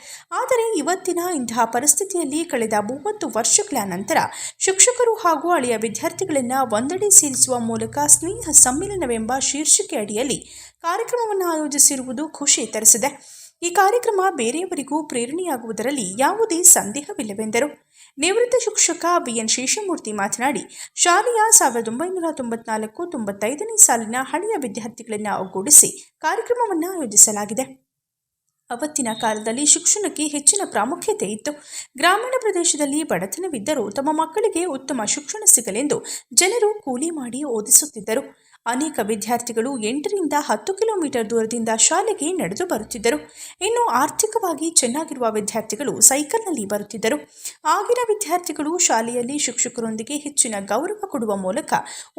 ಆದರೆ ಇವತ್ತಿನ ಇಂತಹ ಪರಿಸ್ಥಿತಿಯಲ್ಲಿ ಕಳೆದ 30 ವರ್ಷಗಳ ನಂತರ ಶಿಕ್ಷಕರು ಹಾಗೂ ಹಳೆಯ ವಿದ್ಯಾರ್ಥಿಗಳನ್ನು ಒಂದೆಡೆ ಸೇರಿಸುವ ಮೂಲಕ ಸ್ನೇಹ ಸಮ್ಮಿಲನವೆಂಬ ಶೀರ್ಷಿಕೆ ಅಡಿಯಲ್ಲಿ ಕಾರ್ಯಕ್ರಮವನ್ನು ಆಯೋಜಿಸಿರುವುದು ಖುಷಿ ತರಿಸಿದೆ. ಈ ಕಾರ್ಯಕ್ರಮ ಬೇರೆಯವರಿಗೂ ಪ್ರೇರಣೆಯಾಗುವುದರಲ್ಲಿ ಯಾವುದೇ ಸಂದೇಹವಿಲ್ಲವೆಂದರು. ನಿವೃತ್ತ ಶಿಕ್ಷಕ ಬಿಎನ್ ಶೇಷಮೂರ್ತಿ ಮಾತನಾಡಿ, ಶಾಲೆಯ 1994-95ನೇ ಸಾಲಿನ ಹಳೆಯ ವಿದ್ಯಾರ್ಥಿಗಳನ್ನು ಒಗ್ಗೂಡಿಸಿ ಕಾರ್ಯಕ್ರಮವನ್ನು ಆಯೋಜಿಸಲಾಗಿದೆ. ಅವತ್ತಿನ ಕಾಲದಲ್ಲಿ ಶಿಕ್ಷಣಕ್ಕೆ ಹೆಚ್ಚಿನ ಪ್ರಾಮುಖ್ಯತೆ ಇತ್ತು. ಗ್ರಾಮೀಣ ಪ್ರದೇಶದಲ್ಲಿ ಬಡತನವಿದ್ದರೂ ತಮ್ಮ ಮಕ್ಕಳಿಗೆ ಉತ್ತಮ ಶಿಕ್ಷಣ ಸಿಗಲೆಂದು ಜನರು ಕೂಲಿ ಮಾಡಿ ಓದಿಸುತ್ತಿದ್ದರು. ಅನೇಕ ವಿದ್ಯಾರ್ಥಿಗಳು 8ರಿಂದ 10 ಕಿಲೋಮೀಟರ್ ದೂರದಿಂದ ಶಾಲೆಗೆ ನಡೆದು ಬರುತ್ತಿದ್ದರು. ಇನ್ನು ಆರ್ಥಿಕವಾಗಿ ಚೆನ್ನಾಗಿರುವ ವಿದ್ಯಾರ್ಥಿಗಳು ಸೈಕಲ್ನಲ್ಲಿ ಬರುತ್ತಿದ್ದರು. ಆಗಿನ ವಿದ್ಯಾರ್ಥಿಗಳು ಶಾಲೆಯಲ್ಲಿ ಶಿಕ್ಷಕರೊಂದಿಗೆ ಹೆಚ್ಚಿನ ಗೌರವ ಕೊಡುವ ಮೂಲಕ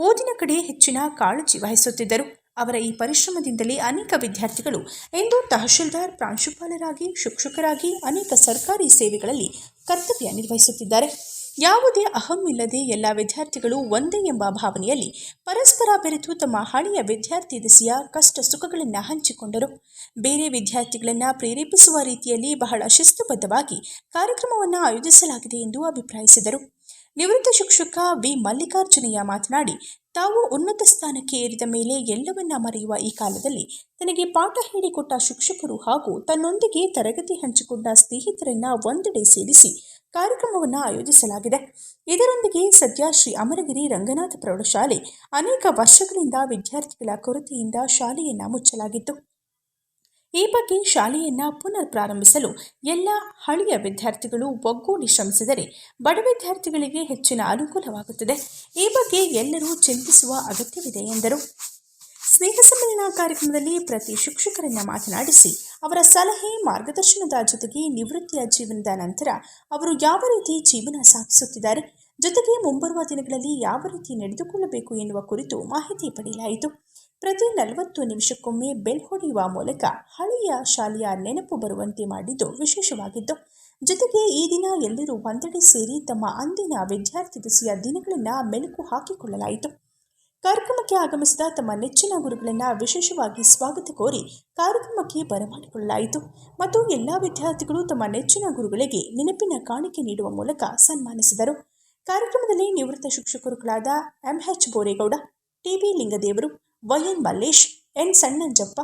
ಓದಿನ ಕಡೆ ಹೆಚ್ಚಿನ ಕಾಳಜಿ ವಹಿಸುತ್ತಿದ್ದರು. ಅವರ ಈ ಪರಿಶ್ರಮದಿಂದಲೇ ಅನೇಕ ವಿದ್ಯಾರ್ಥಿಗಳು ಇಂದು ತಹಶೀಲ್ದಾರ್, ಪ್ರಾಂಶುಪಾಲರಾಗಿ, ಶಿಕ್ಷಕರಾಗಿ ಅನೇಕ ಸರ್ಕಾರಿ ಸೇವೆಗಳಲ್ಲಿ ಕರ್ತವ್ಯ ನಿರ್ವಹಿಸುತ್ತಿದ್ದಾರೆ. ಯಾವುದೇ ಅಹಮಿಲ್ಲದೆ ಎಲ್ಲ ವಿದ್ಯಾರ್ಥಿಗಳು ಒಂದೇ ಎಂಬ ಭಾವನೆಯಲ್ಲಿ ಪರಸ್ಪರ ಬೆರೆತು ತಮ್ಮ ಹಳೆಯ ವಿದ್ಯಾರ್ಥಿ ದೆಸೆಯ ಕಷ್ಟ ಸುಖಗಳನ್ನು ಹಂಚಿಕೊಂಡರು. ಬೇರೆ ವಿದ್ಯಾರ್ಥಿಗಳನ್ನು ಪ್ರೇರೇಪಿಸುವ ರೀತಿಯಲ್ಲಿ ಬಹಳ ಶಿಸ್ತುಬದ್ಧವಾಗಿ ಕಾರ್ಯಕ್ರಮವನ್ನು ಆಯೋಜಿಸಲಾಗಿದೆ ಎಂದು ಅಭಿಪ್ರಾಯಿಸಿದರು. ನಿವೃತ್ತ ಶಿಕ್ಷಕ ವಿ ಮಲ್ಲಿಕಾರ್ಜುನಯ್ಯ ಮಾತನಾಡಿ, ತಾವು ಉನ್ನತ ಸ್ಥಾನಕ್ಕೆ ಏರಿದ ಮೇಲೆ ಎಲ್ಲವನ್ನ ಮರೆಯುವ ಈ ಕಾಲದಲ್ಲಿ ತನಗೆ ಪಾಠ ಹೇಳಿಕೊಟ್ಟ ಶಿಕ್ಷಕರು ಹಾಗೂ ತನ್ನೊಂದಿಗೆ ತರಗತಿ ಹಂಚಿಕೊಂಡ ಸ್ನೇಹಿತರನ್ನ ಒಂದೆಡೆ ಸೇರಿಸಿ ಕಾರ್ಯಕ್ರಮವನ್ನು ಆಯೋಜಿಸಲಾಗಿದೆ. ಇದರೊಂದಿಗೆ ಸದ್ಯ ಶ್ರೀ ಅಮರಗಿರಿ ರಂಗನಾಥ ಪ್ರೌಢಶಾಲೆ ಅನೇಕ ವರ್ಷಗಳಿಂದ ವಿದ್ಯಾರ್ಥಿಗಳ ಕೊರತೆಯಿಂದ ಶಾಲೆಯನ್ನ ಮುಚ್ಚಲಾಗಿತ್ತು. ಈ ಬಗ್ಗೆ ಶಾಲೆಯನ್ನ ಪುನರ್ ಪ್ರಾರಂಭಿಸಲು ಎಲ್ಲ ಹಳೆಯ ವಿದ್ಯಾರ್ಥಿಗಳು ಒಗ್ಗೂಡಿ ಶ್ರಮಿಸಿದರೆ ಬಡ ವಿದ್ಯಾರ್ಥಿಗಳಿಗೆ ಹೆಚ್ಚಿನ ಅನುಕೂಲವಾಗುತ್ತದೆ. ಈ ಬಗ್ಗೆ ಎಲ್ಲರೂ ಚಿಂತಿಸುವ ಅಗತ್ಯವಿದೆ ಎಂದರು. ಸ್ನೇಹ ಸಮ್ಮೇಳನ ಕಾರ್ಯಕ್ರಮದಲ್ಲಿ ಪ್ರತಿ ಶಿಕ್ಷಕರನ್ನ ಮಾತನಾಡಿಸಿ ಅವರ ಸಲಹೆ ಮಾರ್ಗದರ್ಶನದ ಜೊತೆಗೆ ನಿವೃತ್ತಿಯ ಜೀವನದ ನಂತರ ಅವರು ಯಾವ ರೀತಿ ಜೀವನ ಸಾಗಿಸುತ್ತಿದ್ದಾರೆ, ಜೊತೆಗೆ ಮುಂಬರುವ ದಿನಗಳಲ್ಲಿ ಯಾವ ರೀತಿ ನಡೆದುಕೊಳ್ಳಬೇಕು ಎನ್ನುವ ಕುರಿತು ಮಾಹಿತಿ ಪಡೆಯಲಾಯಿತು. ಪ್ರತಿ 40 ನಿಮಿಷಕ್ಕೊಮ್ಮೆ ಬೆಲ್ ಹೊಡೆಯುವ ಮೂಲಕ ಹಳೆಯ ಶಾಲೆಯ ನೆನಪು ಬರುವಂತೆ ಮಾಡಿದ್ದು ವಿಶೇಷವಾಗಿದ್ದು, ಜೊತೆಗೆ ಈ ದಿನ ಎಲ್ಲರೂ ಒಂದೆಡೆ ಸೇರಿ ತಮ್ಮ ಅಂದಿನ ವಿದ್ಯಾರ್ಥಿ ದೆಸೆಯ ದಿನಗಳನ್ನು ಮೆಲುಕು ಹಾಕಿಕೊಳ್ಳಲಾಯಿತು. ಕಾರ್ಯಕ್ರಮಕ್ಕೆ ಆಗಮಿಸಿದ ತಮ್ಮ ನೆಚ್ಚಿನ ಗುರುಗಳನ್ನು ವಿಶೇಷವಾಗಿ ಸ್ವಾಗತ ಕೋರಿ ಕಾರ್ಯಕ್ರಮಕ್ಕೆ ಬರಮಾಡಿಕೊಳ್ಳಲಾಯಿತು ಮತ್ತು ಎಲ್ಲ ವಿದ್ಯಾರ್ಥಿಗಳು ತಮ್ಮ ನೆಚ್ಚಿನ ಗುರುಗಳಿಗೆ ನೆನಪಿನ ಕಾಣಿಕೆ ನೀಡುವ ಮೂಲಕ ಸನ್ಮಾನಿಸಿದರು. ಕಾರ್ಯಕ್ರಮದಲ್ಲಿ ನಿವೃತ್ತ ಶಿಕ್ಷಕರುಗಳಾದ MH Boregowda, TB Lingadevaru, YN Mallesh, N Sannanjappa,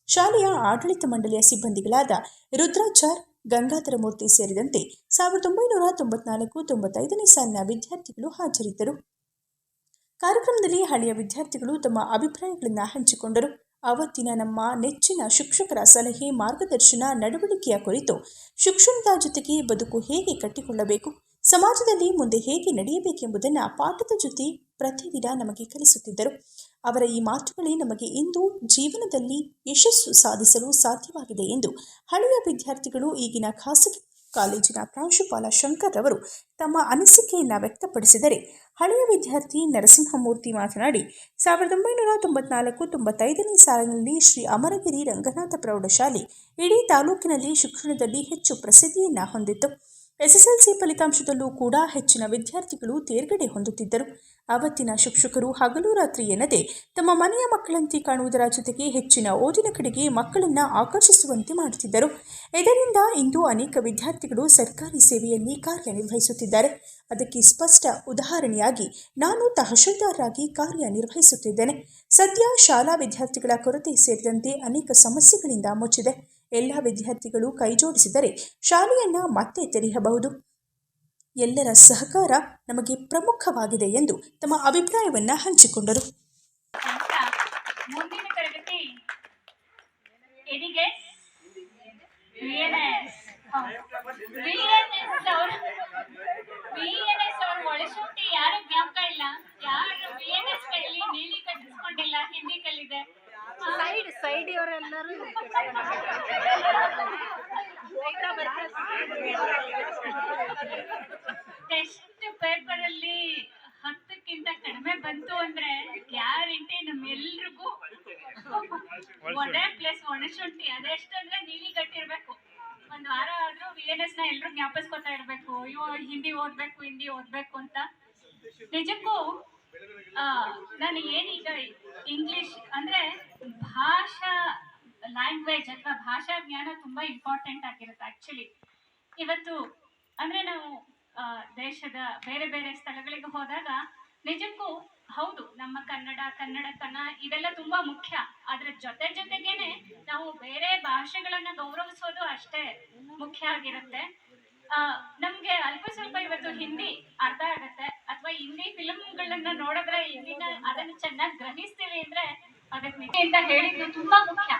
ಶಾಲೆಯ ಆಡಳಿತ ಮಂಡಳಿಯ ಸಿಬ್ಬಂದಿಗಳಾದ ರುದ್ರಾಚಾರ್, ಗಂಗಾಧರ ಮೂರ್ತಿ ಸೇರಿದಂತೆ 1994-95ನೇ ಸಾಲಿನ ವಿದ್ಯಾರ್ಥಿಗಳು ಹಾಜರಿದ್ದರು. ಕಾರ್ಯಕ್ರಮದಲ್ಲಿ ಹಳೆಯ ವಿದ್ಯಾರ್ಥಿಗಳು ತಮ್ಮ ಅಭಿಪ್ರಾಯಗಳನ್ನು ಹಂಚಿಕೊಂಡರು. ಅವತ್ತಿನ ನಮ್ಮ ನೆಚ್ಚಿನ ಶಿಕ್ಷಕರ ಸಲಹೆ, ಮಾರ್ಗದರ್ಶನ, ನಡವಳಿಕೆಯ ಕುರಿತು ಶಿಕ್ಷಣದ ಜೊತೆಗೆ ಬದುಕು ಹೇಗೆ ಕಟ್ಟಿಕೊಳ್ಳಬೇಕು, ಸಮಾಜದಲ್ಲಿ ಮುಂದೆ ಹೇಗೆ ನಡೆಯಬೇಕೆಂಬುದನ್ನು ಪಾಠದ ಜೊತೆ ಪ್ರತಿದಿನ ನಮಗೆ ಕಲಿಸುತ್ತಿದ್ದರು. ಅವರ ಈ ಮಾತುಗಳೇ ನಮಗೆ ಇಂದು ಜೀವನದಲ್ಲಿ ಯಶಸ್ಸು ಸಾಧಿಸಲು ಸಾಧ್ಯವಾಗಿದೆ ಎಂದು ಹಳೆಯ ವಿದ್ಯಾರ್ಥಿಗಳು ಈಗಿನ ಖಾಸಗಿ ಕಾಲೇಜಿನ ಪ್ರಾಂಶುಪಾಲ ಶಂಕರ್ ಅವರು ತಮ್ಮ ಅನಿಸಿಕೆಯನ್ನು ವ್ಯಕ್ತಪಡಿಸಿದರೆ, ಹಳೆಯ ವಿದ್ಯಾರ್ಥಿ ನರಸಿಂಹಮೂರ್ತಿ ಮಾತನಾಡಿ 1994-95ನೇ ಸಾಲಿನಲ್ಲಿ ಶ್ರೀ ಅಮರಗಿರಿ ರಂಗನಾಥ ಪ್ರೌಢಶಾಲೆ ಇಡೀ ತಾಲೂಕಿನಲ್ಲಿ ಶಿಕ್ಷಣದಲ್ಲಿ ಹೆಚ್ಚು ಪ್ರಸಿದ್ಧಿಯನ್ನು ಹೊಂದಿತ್ತು. ಎಸ್ಎಸ್ಎಲ್ಸಿ ಫಲಿತಾಂಶದಲ್ಲೂ ಕೂಡ ಹೆಚ್ಚಿನ ವಿದ್ಯಾರ್ಥಿಗಳು ತೇರ್ಗಡೆ ಹೊಂದುತ್ತಿದ್ದರು. ಅವತ್ತಿನ ಶಿಕ್ಷಕರು ಹಗಲು ರಾತ್ರಿ ಎನ್ನದೆ ತಮ್ಮ ಮನೆಯ ಮಕ್ಕಳಂತೆ ಕಾಣುವುದರ ಜೊತೆಗೆ ಹೆಚ್ಚಿನ ಓದಿನ ಕಡೆಗೆ ಮಕ್ಕಳನ್ನು ಆಕರ್ಷಿಸುವಂತೆ ಮಾಡುತ್ತಿದ್ದರು. ಇದರಿಂದ ಇಂದು ಅನೇಕ ವಿದ್ಯಾರ್ಥಿಗಳು ಸರ್ಕಾರಿ ಸೇವೆಯಲ್ಲಿ ಕಾರ್ಯನಿರ್ವಹಿಸುತ್ತಿದ್ದಾರೆ. ಅದಕ್ಕೆ ಸ್ಪಷ್ಟ ಉದಾಹರಣೆಯಾಗಿ ನಾನು ತಹಶೀಲ್ದಾರರಾಗಿ ಕಾರ್ಯನಿರ್ವಹಿಸುತ್ತಿದ್ದೇನೆ. ಸದ್ಯ ಶಾಲಾ ವಿದ್ಯಾರ್ಥಿಗಳ ಕೊರತೆ ಸೇರಿದಂತೆ ಅನೇಕ ಸಮಸ್ಯೆಗಳಿಂದ ಮುಚ್ಚಿದೆ. ಎಲ್ಲ ವಿದ್ಯಾರ್ಥಿಗಳು ಕೈಜೋಡಿಸಿದರೆ ಶಾಲೆಯನ್ನು ಮತ್ತೆ ತೆರೆಯಬಹುದು. ಎಲ್ಲರ ಸಹಕಾರ ನಮಗೆ ಪ್ರಮುಖವಾಗಿದೆ ಎಂದು ತಮ್ಮ ಅಭಿಪ್ರಾಯವನ್ನು ಹಂಚಿಕೊಂಡರು. ಮುಂದಿನ ತರಗತಿ ಒಳಶುಂಠಿ ಯಾರು ಜ್ಞಾಪಕ ಇಲ್ಲ, ಯಾರು BNS ಕೈಲಿ ನೀಲಿ ಕಟ್ಟಿಸ್ಕೊಂಡಿಲ್ಲ, ಹಿಂದಿ ಕಲಿದೆ. ಸೈಡ್ ಇವರೆಲ್ಲರೂ ಟೆಸ್ಟ್ ಪೇಪರ್ ಅಲ್ಲಿ 10ಕ್ಕಿಂತ ಕಡಿಮೆ ಬಂತು ಅಂದ್ರೆ ಗ್ಯಾರಂಟಿ ನಮ್ಮೆಲ್ರಿಗೂ ಒಡೆ ಪ್ಲಸ್ ಒಣಶುಂಠಿ ಅದೆಷ್ಟು ಅಂದ್ರೆ ನೀಲಿ ಕಟ್ಟಿರ್ಬೇಕು. ಒಂದ್ ವಾರ ಆದ್ರೂ BNS ನ ಎಲ್ರು ಜ್ಞಾಪಿಸ್ಕೊತಾ ಇರ್ಬೇಕು, ಅಯ್ಯೋ ಹಿಂದಿ ಓದ್ಬೇಕು ಅಂತ. ನಿಜಕ್ಕೂ ನಾನು ಏನೀಗ ಇಂಗ್ಲಿಷ್ ಅಂದ್ರೆ ಭಾಷಾ ಲ್ಯಾಂಗ್ವೇಜ್ ಅಥವಾ ಭಾಷಾ ಜ್ಞಾನ ತುಂಬಾ ಇಂಪಾರ್ಟೆಂಟ್ ಆಗಿರುತ್ತೆ. ಆಕ್ಚುಲಿ ಇವತ್ತು ಅಂದ್ರೆ ನಾವು ದೇಶದ ಬೇರೆ ಬೇರೆ ಸ್ಥಳಗಳಿಗೆ ಹೋದಾಗ ನಿಜಕ್ಕೂ ಹೌದು ನಮ್ಮ ಕನ್ನಡತನ ಇದೆಲ್ಲ ತುಂಬಾ ಮುಖ್ಯ. ಅದ್ರ ಜೊತೆಗೇನೆ ನಾವು ಬೇರೆ ಭಾಷೆಗಳನ್ನ ಗೌರವಿಸೋದು ಅಷ್ಟೇ ಮುಖ್ಯ ಆಗಿರುತ್ತೆ. ನಮ್ಗೆ ಅಲ್ಪ ಸ್ವಲ್ಪ ಇವತ್ತು ಹಿಂದಿ ಅರ್ಥ ಆಗತ್ತೆ ಅಥವಾ ಹಿಂದಿ ಫಿಲ್ಮ್ಗಳನ್ನ ನೋಡಿದ್ರೆ ಅದನ್ನ ಚೆನ್ನಾಗಿ ಗ್ರಹಿಸ್ತೀವಿ ಅಂದ್ರೆ ಅದಕ್ಕೆ ನಿಜ ಅಂತ ಹೇಳಿದ್ದು ತುಂಬಾ ಮುಖ್ಯ.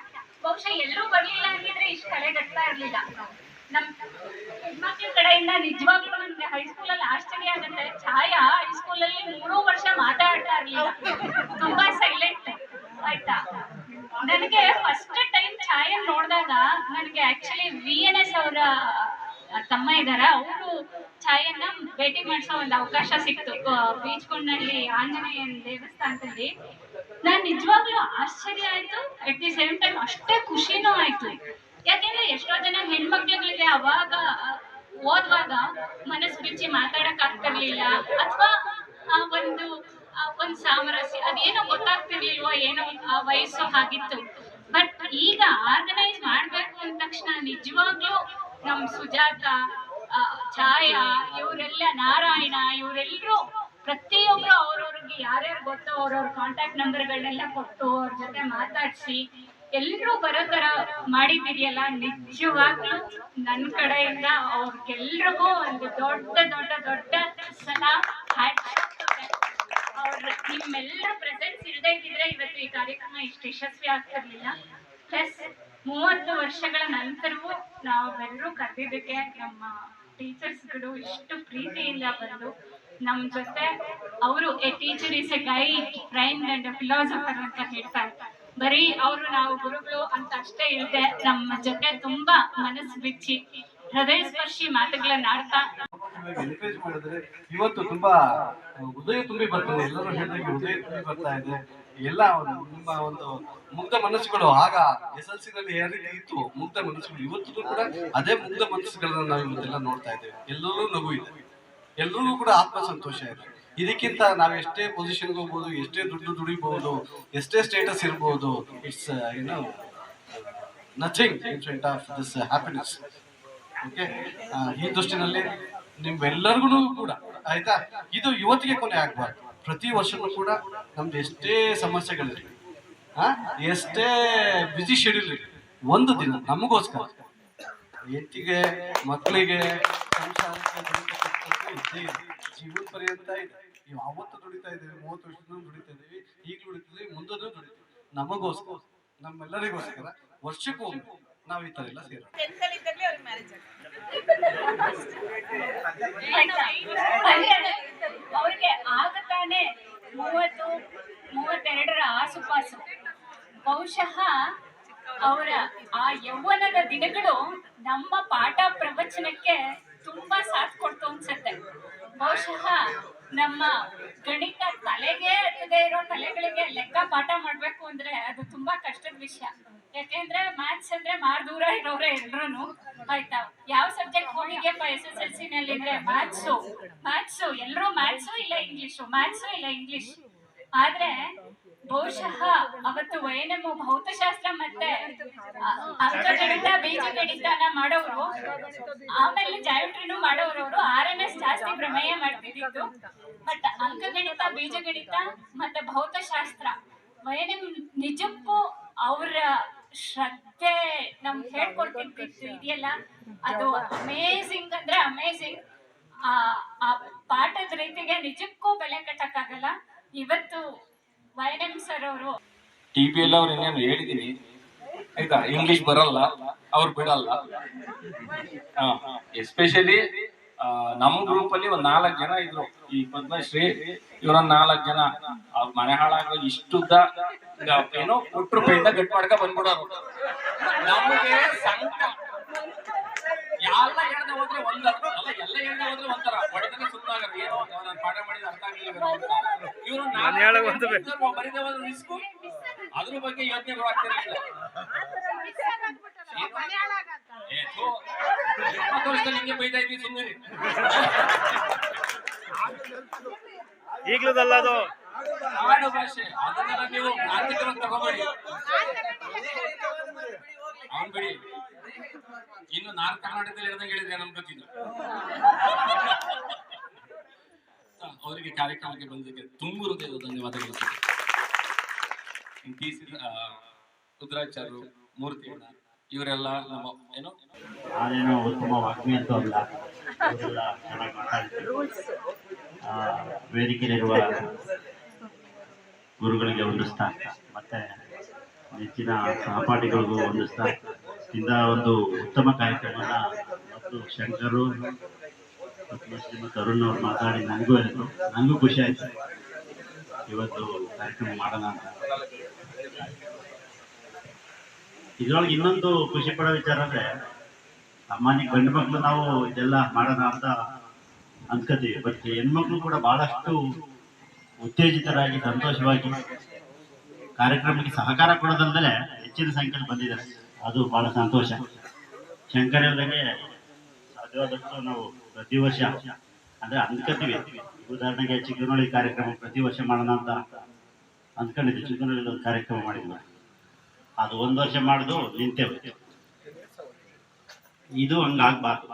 ಬಹುಶಃ ಎಲ್ಲರೂ ಬರ್ಲಿಲ್ಲ ಅಂತಿದ್ರೆ ಇಷ್ಟು ಕಳೆಗಟ್ತಾ ಇರ್ಲಿಲ್ಲ. ನಮ್ ಹೆಣ್ಮಕ್ಳ ಕಡೆಯಿಂದ ನಿಜವಾಗ್ಲೂ ನಮ್ಗೆ ಹೈಸ್ಕೂಲಲ್ಲಿ ಆಶ್ಚರ್ಯ ಆಗುತ್ತೆ. ಛಾಯಾ ಹೈಸ್ಕೂಲಲ್ಲಿ 3 ವರ್ಷ ಮಾತಾಡ್ತಾ ಇರ್ಲಿಲ್ಲ, ತುಂಬಾ ಸೈಲೆಂಟ್ ಆಯ್ತಾ. ನನಗೆ ಫಸ್ಟ್ ಟೈಮ್ ಛಾಯಾ ನೋಡಿದಾಗ ನನಗೆ ಆಕ್ಚುಲಿ VNS ಅವರ ತಮ್ಮ ಇದಾರ, ಅವರು ಛಾಯನ್ನ ಭೇಟಿ ಮಾಡಿಸೋ ಒಂದು ಅವಕಾಶ ಸಿಕ್ತು ಬೀಚ್ಕೊಂಡಲ್ಲಿ ಆಂಜನೇಯನ ದೇವಸ್ಥಾನದಲ್ಲಿ. ನಾನ್ ನಿಜವಾಗ್ಲೂ ಆಶ್ಚರ್ಯ ಆಯ್ತು, ಅಟ್ ದಿ ಸೇಮ್ ಟೈಮ್ ಅಷ್ಟೇ ಖುಷಿನೂ ಆಯ್ತು. ಯಾಕೆಂದ್ರೆ ಎಷ್ಟೋ ಜನ ಹೆಣ್ಮಕ್ಳುಗಳಿಗೆ ಅವಾಗ ಓದುವಾಗ ಮನಸ್ಸು ಬಿಚ್ಚಿ ಮಾತಾಡಕ್ ಆಗ್ತಿರ್ಲಿಲ್ಲ ಅಥವಾ ಒಂದ್ ಸಾಮರಸ್ಯ ಅದೇನೋ ಗೊತ್ತಾಗ್ತಿರ್ಲಿಲ್ವೋ, ಏನೋ ಆ ವಯಸ್ಸು ಹಾಗಿತ್ತು. ಬಟ್ ಈಗ ಆರ್ಗನೈಸ್ ಮಾಡ್ಬೇಕು ಅಂದ ತಕ್ಷಣ ನಿಜವಾಗ್ಲೂ ನಮ್ ಸುಜಾತ, ಛಾಯಾ, ಇವರೆಲ್ಲ ನಾರಾಯಣ, ಇವರೆಲ್ಲರೂ ಪ್ರತಿಯೊಬ್ರು ಅವ್ರವ್ರಿಗೆ ಯಾರ್ಯಾರು ಗೊತ್ತೋ ಅವ್ರವ್ರ ಕಾಂಟ್ಯಾಕ್ಟ್ ನಂಬರ್ಗಳನ್ನೆಲ್ಲ ಕೊಟ್ಟು ಅವ್ರ ಜೊತೆ ಮಾತಾಡ್ಸಿ ಎಲ್ರೂ ಬರೋ ತರ ಮಾಡಿದ್ದೀರಿಯಲ್ಲ, ನಿಜವಾಗ್ಲೂ ನನ್ನ ಕಡೆಯಿಂದ ಅವ್ರಿಗೆಲ್ರಿಗೂ ಒಂದು ದೊಡ್ಡ ಸಲ ನಿಮ್ಮೆಲ್ಲರ ಪ್ರೆಸೆನ್ಸ್ ಇಲ್ಲದೆ ಇದ್ದಿದ್ರೆ ಇವತ್ತು ಈ ಕಾರ್ಯಕ್ರಮ ಇಷ್ಟು ಯಶಸ್ವಿ ಆಗ್ತಿರ್ಲಿಲ್ಲ. ಪ್ಲಸ್ 30 ವರ್ಷಗಳ ನಂತರವೂ ನಾವೆಲ್ಲರೂ ಕರೆದಿದ್ದಕ್ಕೆ ನಮ್ಮ ಟೀಚರ್ಸ್ಗಳು ಇಷ್ಟು ಪ್ರೀತಿಯಿಂದ ಬಂದು ನಮ್ಮ ಜೊತೆ ಅವರು A teacher is A guide, friend and philosopher ಅಂತ ಹೇಳ್ತಾರೆ. ಬರೀ ಅವರು ನಾವು ಗುರುಗಳು ಅಂತ ಅಷ್ಟೇ ಇಲ್ಲದೆ ನಮ್ಮ ಜೊತೆ ತುಂಬಾ ಮನಸ್ಸು ಬಿಚ್ಚಿ ಹೃದಯ ಸ್ಪರ್ಶಿ ಮಾತುಗಳನ್ನ ಆಡ್ತಾ ಎನ್ಕರೇಜ್ ಮಾಡಿದ್ರೆ ಇವತ್ತು ತುಂಬಾ ಹೃದಯ ತುಂಬಿ ಬರ್ತದೆ. ಎಲ್ಲರೂ ಹೇಳಿದಂಗೆ ಹೃದಯ ತುಂಬಿ ಬರ್ತಾ ಇದೆ. ಎಲ್ಲ ನಿಮ್ಮ ಒಂದು ಮುಗ್ಧ ಮನಸ್ಸುಗಳು ಆಗ SLC ನಲ್ಲಿ ಯಾವ ರೀತಿ ಇತ್ತು ಮುಗ್ಧ ಮನಸ್ಸುಗಳು, ಇವತ್ತು ಕೂಡ ಅದೇ ಮುಗ್ಧ ಮನಸ್ಸುಗಳನ್ನ ನಾವು ಇವತ್ತೆಲ್ಲ ನೋಡ್ತಾ ಇದ್ದೇವೆ. ಎಲ್ಲರೂ ನಗು ಇದೆ, ಎಲ್ಲರಿಗೂ ಕೂಡ ಆತ್ಮ ಸಂತೋಷ ಇದೆ. ಇದಕ್ಕಿಂತ ನಾವು ಎಷ್ಟೇ ಪೊಸಿಷನ್ಗೆ ಹೋಗ್ಬೋದು, ಎಷ್ಟೇ ದುಡ್ಡು ದುಡಿಬಹುದು, ಎಷ್ಟೇ ಸ್ಟೇಟಸ್ ಇರ್ಬೋದು, it's nothing in front of this happiness. Okay, ಈ ದೃಷ್ಟಿನಲ್ಲಿ ನಿಮ್ಮೆಲ್ಲರಿಗೂ ಕೂಡ ಆಯ್ತಾ, ಇದು ಇವತ್ತಿಗೆ ಕೊನೆ ಆಗ್ಬಾರ್ದು. ಪ್ರತಿ ವರ್ಷನೂ ಕೂಡ ನಮ್ದು ಎಷ್ಟೇ ಸಮಸ್ಯೆಗಳಿರಲಿ, ಎಷ್ಟೇ ಬ್ಯುಸಿ ಶೆಡ್ಯೂಲ್ ಇರಲಿ, ಒಂದು ದಿನ ನಮಗೋಸ್ಕರ ಹೆಂಡತಿಗೆ, ಮಕ್ಕಳಿಗೆ, ಸಂಸಾರಕ್ಕೆ ದುಡಿತಕ್ಕಂಥದ್ದು ಜೀವನ ಪರ್ಯಂತ ಇದೆ. ನೀವು ಅವತ್ತು ದುಡಿತಾ ಇದ್ದೀವಿ, 30 ವರ್ಷದಿಂದ ದುಡಿತಾ ಇದ್ದೀವಿ, ಈಗಲೂ ದುಡಿತೀವಿ, ಮುಂದೂ ದುಡಿತೀವಿ. ನಮಗೋಸ್ಕರ, ನಮ್ಮೆಲ್ಲರಿಗೋಸ್ಕರ ವರ್ಷಕ್ಕೊಮ್ಮೆ ನಾವು ಈ ತರ ಎಲ್ಲ ಸೇರೋಣ. ಅವ್ರಿಗೆ ಆಗತಾನೆ 30-32ರ ಆಸುಪಾಸು. ಬಹುಶಃ ಅವರ ಆ ಯೌವನದ ದಿನಗಳು ನಮ್ಮ ಪಾಠ ಪ್ರವಚನಕ್ಕೆ ತುಂಬಾ ಸಾಥ್ ಕೊಡ್ತು ಅನ್ಸುತ್ತೆ. ಬಹುಶಃ ನಮ್ಮ ಗಣಿತ ತಲೆಗೆ ಹತ್ತದೇ ಇರೋ ತಲೆಗಳಿಗೆ ಲೆಕ್ಕ ಪಾಠ ಮಾಡ್ಬೇಕು ಅಂದ್ರೆ ಅದು ತುಂಬಾ ಕಷ್ಟದ ವಿಷಯ. ಯಾಕೆಂದ್ರೆ ಮ್ಯಾಥ್ಸ್ ಅಂದ್ರೆ ದೂರ ಇರೋರೆ ಎಲ್ರು ಆಯ್ತಾ. ಯಾವ ಸಬ್ಜೆಕ್ಟ್ ಹೋಗಿಗೆಪ್ಪ SSLC ನಲ್ಲಿ ಅಂದ್ರೆ ಮ್ಯಾಥ್ಸು ಎಲ್ರು ಮ್ಯಾಥ್ಸು ಇಲ್ಲ ಇಂಗ್ಲಿಷ್. ಆದ್ರೆ ಬಹುಶಃ ಅವತ್ತು YNM ಭೌತಶಾಸ್ತ್ರ ಮತ್ತೆ ಅಂಕಗಣಿತ ಬೀಜಗಣಿತನ ಮಾಡೋರು, ಆಮೇಲೆ ಜಾಮೆಟ್ರಿನೂ ಮಾಡೋರು. ಅವರು RNS ಜಾಸ್ತಿ ಪ್ರಮೇಯ ಮಾಡ್ತಿದ್ದು. ಬಟ್ ಅಂಕಗಣಿತ, ಬೀಜಗಣಿತ ಮತ್ತೆ ಭೌತಶಾಸ್ತ್ರ YNM ನಿಜಕ್ಕೂ ಅವರ ಶ್ರದ್ಧೆ ನಮ್ಗೆ ಹೇಳ್ಕೊಡ್ತಿದ್ದು ಇದೆಯಲ್ಲ, ಅದು ಅಮೇಝಿಂಗ್ ಅಂದ್ರೆ ಅಮೇಝಿಂಗ್. ಆ ಪಾಠದ ರೀತಿಗೆ ನಿಜಕ್ಕೂ ಬೆಲೆ ಕಟ್ಟಕ್ಕಾಗಲ್ಲ. ಇವತ್ತು YNM ಸರ್ ಅವರು TPL ಅವ್ರು ಇನ್ನೇನು ಹೇಳಿದೀನಿ ಆಯ್ತಾ, ಇಂಗ್ಲಿಷ್ ಬರಲ್ಲ, ಅವ್ರು ಬಿಡಲ್ಲ. ಎಸ್ಪೆಷಲಿ ನಮ್ಮ ಗ್ರೂಪ್ ಅಲ್ಲಿ ಒಂದ್ 4 ಜನ ಇದ್ರು, ಈ ಪದ್ಮಶ್ರೀ ಇವರೊಂದ್ 4 ಜನ. ಅವ್ರ ಮನೆ ಹಾಳಾಗ ಇಷ್ಟುದ್ದ ಏನೋ ₹1 ಗಟ್ ಮಾಡ್ಕ ಬಂದ್ಬಿಡೋರು. ನಮಗೆ ಸಂಕಟ. ಎಲ್ಲ ಹೇಳ್ದೆ ಹೋದ್ರೆ ಒಂದಲ್ಲ, ಎಲ್ಲ ಹೇಳ್ದೆ ಹೋದ್ರೆ ಒಂಥರ ಹೊಡೆದ್ರೆ ಸುತ್ತಾಗಲ್ಲ. ಏನೋ ನಾನು ಪಾಠ ಮಾಡಿದ ಅರ್ಥ ಆಗಿಲ್ಲ ಇವರು ಬರೀದೇ ಹೋದ್ರೆ ರಿಸ್ಕು, ಅದ್ರ ಬಗ್ಗೆ ಯೋಚನೆ ಆಗ್ತಿರ್ಲಿಲ್ಲ. ಹಿಂಗೆ ಬೈತಾ ಇದ್ವಿ ಸುಮ್ಮನೆ. ಈಗ್ಲೂದಲ್ಲ ಅದು ಆಡು ಭಾಷೆ, ಅದನ್ನೆಲ್ಲ ನೀವು ಆರ್ಥಿಕವಾಗಿ ತಗೋಬೇಡಿ. ಅವನ್ ಬಿಡಿ, ಇನ್ನು ನಾರ್ತ್ ಕರ್ನಾಟಕದಲ್ಲಿ ಇರೋದಂಗೆ ಹೇಳಿದ್ರೆ ನಮ್ಗೆ ಗೊತ್ತಿದ್ರು. ಅವರಿಗೆ ಕಾರ್ಯಕ್ರಮಕ್ಕೆ ಬಂದಿದ್ದಕ್ಕೆ ತುಂಬ ಹೃದಯದ ಧನ್ಯವಾದಗಳು. ರುದ್ರಾಚಾರ್ಯರು, ಮೂರ್ತಿ ಇವರೆಲ್ಲ ನಮ್ಮ ನಾನೇನೋ ಉತ್ತಮ ವಾಗ್ಮಿ ಅಂತೂ ಅಲ್ಲ, ಇವರೆಲ್ಲ ಚೆನ್ನಾಗಿ ಮಾತಾಡ್ತಾರೆ. ವೇದಿಕೆಯಲ್ಲಿರುವ ಗುರುಗಳಿಗೆ ವಂದಿಸ್ತಾ, ಮತ್ತೆ ನೆಚ್ಚಿನ ಸಹಪಾಠಿಗಳಿಗೂ ವಂದಿಸ್ತಾ, ಇಂದ ಒಂದು ಉತ್ತಮ ಕಾರ್ಯಕ್ರಮನ ಮತ್ತು ಶಂಕರು ಮತ್ತು ಶ್ರೀಮತಿ ಅರುಣ್ ಅವ್ರು ಮಾತಾಡಿ ನನಗೂ ಖುಷಿ ಆಯ್ತು ಇವತ್ತು ಕಾರ್ಯಕ್ರಮ ಮಾಡೋಣ ಅಂತ. ಇದ್ರೊಳಗೆ ಇನ್ನೊಂದು ಖುಷಿ ಪಡೋ ವಿಚಾರ ಅಂದ್ರೆ, ಸಾಮಾನ್ಯ ಗಂಡು ಮಕ್ಕಳು ನಾವು ಇದೆಲ್ಲ ಮಾಡೋಣ ಅಂತ ಅನ್ಕೋತೀವಿ, ಬಟ್ ಹೆಣ್ಮಕ್ಳು ಕೂಡ ಬಹಳಷ್ಟು ಉತ್ತೇಜಿತರಾಗಿ ಸಂತೋಷವಾಗಿ ಕಾರ್ಯಕ್ರಮಕ್ಕೆ ಸಹಕಾರ ಕೊಡೋದಲ್ಲದೆ ಹೆಚ್ಚಿನ ಸಂಖ್ಯೆಯಲ್ಲಿ ಬಂದಿದ್ದಾರೆ. ಅದು ಬಹಳ ಸಂತೋಷ. ಶಂಕರ್ ಹೇಳಿದಾಗೆ ಸಾಧ್ಯವಾದಷ್ಟು ನಾವು ಪ್ರತಿ ವರ್ಷ ಅಂದ್ರೆ ಅನ್ಕೋತೀವಿ. ಉದಾಹರಣೆಗೆ ಚಿಕ್ಕನಹಳ್ಳಿ ಕಾರ್ಯಕ್ರಮ ಪ್ರತಿ ವರ್ಷ ಮಾಡೋಣ ಅಂತ ಅಂದ್ಕೊಂಡಿದ್ವಿ. ಚಿಕ್ಕನಹಳ್ಳಿ ಒಂದು ಕಾರ್ಯಕ್ರಮ ಮಾಡಿದ್ವಿ, ಅದು 1 ವರ್ಷ ಮಾಡಿದ್ರು ನಿಂತೇವೆ. ಇದು ಹಂಗಾಗ್ಬಾರ್ದು.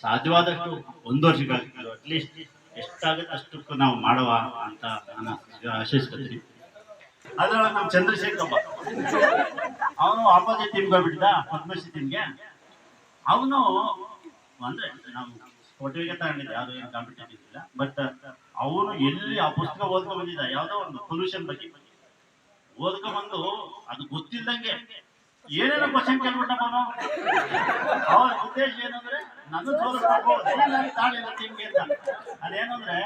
ಸಾಧ್ಯವಾದಷ್ಟು 1 ವರ್ಷಕ್ಕಾಗ್ತದೆ, ಅಟ್ಲೀಸ್ಟ್ ಎಷ್ಟಾಗುತ್ತೆ ಅಷ್ಟಕ್ಕೂ ನಾವು ಮಾಡುವ ಅಂತ ನಾನು ಆಶಿಸ್ಕೊತೀನಿ. ಅದ್ರೊಳಗೆ ನಮ್ಮ ಚಂದ್ರಶೇಖರ್ ಒಬ್ಬ, ಅವನು ಆಪೋಸಿಟ್ ಟೀಮ್ಗೆ ಹೋಗ್ಬಿಟ್ಟಿದ್ದ, ಪದ್ಮಶ್ರೀ ಟೀಮ್ಗೆ. ಅವನು ಅಂದ್ರೆ ನಾವು ಸ್ಪೋರ್ಟಿವ್ಗೆ ತಗೊಂಡಿದ್ದೆ, ಯಾವುದು ಏನು ಕಾಂಪಿಟೇಟಿವ್ ಇಲ್ಲ. ಬಟ್ ಅವನು ಎಲ್ಲಿ ಆ ಪುಸ್ತಕ ಓದ್ಕೊಂಡ್ ಬಂದಿದ್ದ, ಯಾವುದೋ ಒಂದು ಪೊಲ್ಯೂಷನ್ ಬಗ್ಗೆ ಓದ್ಕೊಂಡ್ಬಂದು ಅದು ಗೊತ್ತಿಲ್ದಂಗೆ ಏನೇನೋ ಕ್ವಶನ್ ಕೇಳ್ಬಿಟ್ಟಪ್ಪ. ಅವನ ಉದ್ದೇಶ ಏನಂದ್ರೆ ನಾನು ತೋರಿಸ್ಬೇಕು, ನಾನು ತಾಳಿಲ್ಲ ಟೀಮ್ಗೆ ಅಂತ. ಅದೇನಂದ್ರೆ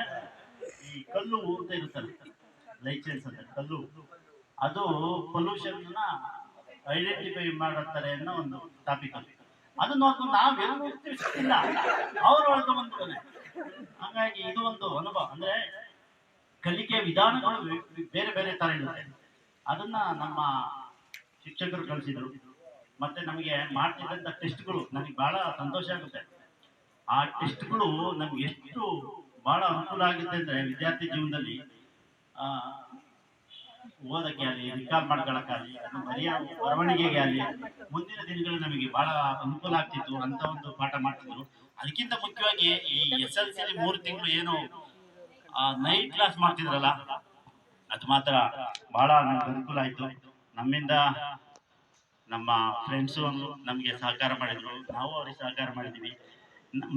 ಈ ಕಲ್ಲು ಊರ್ತಾ ಇರುತ್ತಲ್ಲ, ಲೈಸೆನ್ಸ್ ಅಂತ ಕಲ್ಲು, ಅದು ಪೊಲ್ಯೂಷನ್ನ ಐಡೆಂಟಿಫೈ ಮಾಡುತ್ತಾರೆ ಅನ್ನೋ ಒಂದು ಟಾಪಿಕ್ ಅಲ್ಲಿ ಅದು ನೋಡ್ಕೊಂಡು ನಾವೆಲ್ಲ ಇಲ್ಲ ಅವ್ರು ಒಳ್ಕೊಂಡ್ಬಂದ್ಬಿಡ್ತಾನೆ. ಹಾಗಾಗಿ ಇದು ಒಂದು ಅನುಭವ, ಅಂದ್ರೆ ಕಲಿಕೆಯ ವಿಧಾನಗಳು ಬೇರೆ ಬೇರೆ ತರ ಇರುತ್ತೆ. ಅದನ್ನ ನಮ್ಮ ಶಿಕ್ಷಕರು ಕಲಿಸಿದ್ರು. ಮತ್ತೆ ನಮಗೆ ಮಾಡ್ತಿದ್ದಂಥ ಟೆಸ್ಟ್ಗಳು ನನಗೆ ಬಹಳ ಸಂತೋಷ ಆಗುತ್ತೆ. ಆ ಟೆಸ್ಟ್ಗಳು ನಮ್ಗೆ ಎಷ್ಟು ಬಹಳ ಅನುಕೂಲ ಆಗುತ್ತೆ ಅಂದ್ರೆ ವಿದ್ಯಾರ್ಥಿ ಜೀವನದಲ್ಲಿ ಓದಕ್ಕೆ ಆಗಲಿ, ರಿಕಾಲ್ ಮಾಡ್ಕೊಳ್ಳೋಕ್ಕಾಗಲಿ, ಅದು ಬರವಣಿಗೆಗೆ ಆಗಲಿ ಮುಂದಿನ ದಿನಗಳು ನಮಗೆ ಬಹಳ ಅನುಕೂಲ ಆಗ್ತಿತ್ತು ಅಂತ ಒಂದು ಪಾಠ ಮಾಡ್ತಿದ್ರು. ಅದಕ್ಕಿಂತ ಮುಖ್ಯವಾಗಿ ಈ SLC 3 ತಿಂಗಳು ಏನು ನೈಟ್ ಕ್ಲಾಸ್ ಮಾಡ್ತಿದ್ರಲ್ಲ, ಅದು ಮಾತ್ರ ಬಹಳ ನಮ್ಗೆ ಅನುಕೂಲ ಆಯ್ತು. ನಮ್ಮಿಂದ ನಮ್ಮ ಫ್ರೆಂಡ್ಸು ನಮಗೆ ಸಹಕಾರ ಮಾಡಿದ್ರು, ನಾವು ಅವ್ರಿಗೆ ಸಹಕಾರ ಮಾಡಿದ್ವಿ.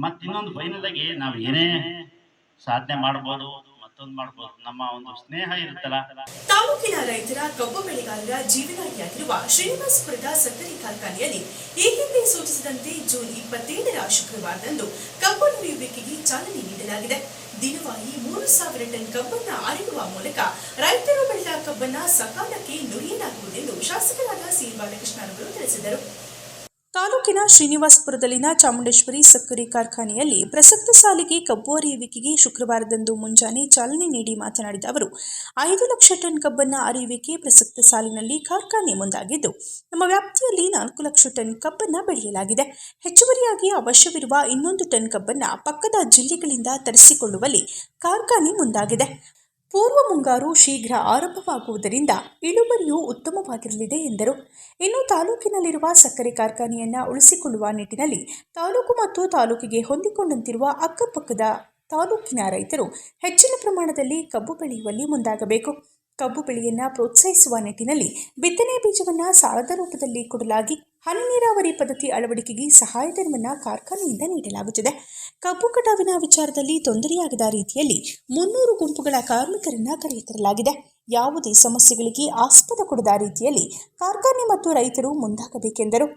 ಮತ್ತಿನ್ನೊಂದು ಫೈನಲ್ ಆಗಿ ನಾವು ಏನೇ ಸಾಧನೆ ಮಾಡ್ಬೋದು, ಮತ್ತೊಂದು ಮಾಡ್ಬೋದು, ನಮ್ಮ ಒಂದು ಸ್ನೇಹ ಇರುತ್ತಲ್ಲ. ತಾಲೂಕಿನ ರೈತರ ಕಬ್ಬು ಬೆಳೆಗಾರರ ಜೀವನಾಡಿಯಾಗಿರುವ ಶ್ರೀನಿವಾಸಪುರದ ಸಕ್ಕರೆ ಕಾರ್ಖಾನೆಯಲ್ಲಿ ಈ ಹಿಂದೆ ಸೂಚಿಸಿದಂತೆ ಜೂನ್ 27ರ ಶುಕ್ರವಾರದಂದು ಕಬ್ಬು ನುರಿಯುವಿಕೆಗೆ ಚಾಲನೆ ನೀಡಲಾಗಿದೆ. ದಿನವಾಗಿ 3,000 ಟನ್ ಕಬ್ಬನ್ನು ಅರೆಯುವ ಮೂಲಕ ರೈತರು ಬೆಳೆದ ಕಬ್ಬನ್ನು ಸಕಾಲಕ್ಕೆ ನುರಿಯಲಾಗುವುದೆಂದು ಶಾಸಕರಾದ ಸಿ ಬಾಲಕೃಷ್ಣರವರು ತಿಳಿಸಿದರು. ತಾಲೂಕಿನ ಶ್ರೀನಿವಾಸಪುರದಲ್ಲಿನ ಚಾಮುಂಡೇಶ್ವರಿ ಸಕ್ಕರೆ ಕಾರ್ಖಾನೆಯಲ್ಲಿ ಪ್ರಸಕ್ತ ಸಾಲಿಗೆ ಕಬ್ಬು ಅರೆಯುವಿಕೆಗೆ ಶುಕ್ರವಾರದಂದು ಮುಂಜಾನೆ ಚಾಲನೆ ನೀಡಿ ಮಾತನಾಡಿದ ಅವರು, 5 ಲಕ್ಷ ಟನ್ ಕಬ್ಬನ್ನು ಅರೆಯುವಿಕೆ ಪ್ರಸಕ್ತ ಸಾಲಿನಲ್ಲಿ ಕಾರ್ಖಾನೆ ಮುಂದಾಗಿದ್ದು, ನಮ್ಮ ವ್ಯಾಪ್ತಿಯಲ್ಲಿ 4 ಲಕ್ಷ ಟನ್ ಕಬ್ಬನ್ನು ಬೆಳೆಯಲಾಗಿದೆ. ಹೆಚ್ಚುವರಿಯಾಗಿ ಅವಶ್ಯವಿರುವ 200 ಟನ್ ಕಬ್ಬನ್ನು ಪಕ್ಕದ ಜಿಲ್ಲೆಗಳಿಂದ ತರಿಸಿಕೊಳ್ಳುವಲ್ಲಿ ಕಾರ್ಖಾನೆ ಮುಂದಾಗಿದೆ. ಪೂರ್ವ ಮುಂಗಾರು ಶೀಘ್ರ ಆರಂಭವಾಗುವುದರಿಂದ ಇಳುವರಿಯೂ ಉತ್ತಮವಾಗಿರಲಿದೆ ಎಂದರು. ಇನ್ನು ತಾಲೂಕಿನಲ್ಲಿರುವ ಸಕ್ಕರೆ ಕಾರ್ಖಾನೆಯನ್ನು ಉಳಿಸಿಕೊಳ್ಳುವ ನಿಟ್ಟಿನಲ್ಲಿ ತಾಲೂಕು ಮತ್ತು ತಾಲೂಕಿಗೆ ಹೊಂದಿಕೊಂಡಂತಿರುವ ಅಕ್ಕಪಕ್ಕದ ತಾಲೂಕಿನ ರೈತರು ಹೆಚ್ಚಿನ ಪ್ರಮಾಣದಲ್ಲಿ ಕಬ್ಬು ಬೆಳೆಯುವಲ್ಲಿ ಮುಂದಾಗಬೇಕು. ಕಬ್ಬು ಬೆಳೆಯನ್ನು ಪ್ರೋತ್ಸಾಹಿಸುವ ನಿಟ್ಟಿನಲ್ಲಿ ಬಿತ್ತನೆ ಬೀಜವನ್ನು ಸಾಲದ ರೂಪದಲ್ಲಿ ಕೊಡಲಾಗಿ ಹನಿ ನೀರಾವರಿ ಪದ್ಧತಿ ಅಳವಡಿಕೆಗೆ ಸಹಾಯಧನವನ್ನು ಕಾರ್ಖಾನೆಯಿಂದ ನೀಡಲಾಗುತ್ತಿದೆ. ಕಬ್ಬು ಕಟಾವಿನ ವಿಚಾರದಲ್ಲಿ ತೊಂದರೆಯಾಗದ ರೀತಿಯಲ್ಲಿ 300 ಗುಂಪುಗಳ ಕಾರ್ಮಿಕರನ್ನು ಕರೆತರಲಾಗಿದೆ. ಯಾವುದೇ ಸಮಸ್ಯೆಗಳಿಗೆ ಆಸ್ಪದ ಕೊಡದ ರೀತಿಯಲ್ಲಿ ಕಾರ್ಖಾನೆ ಮತ್ತು ರೈತರು ಮುಂದಾಗಬೇಕೆಂದರು.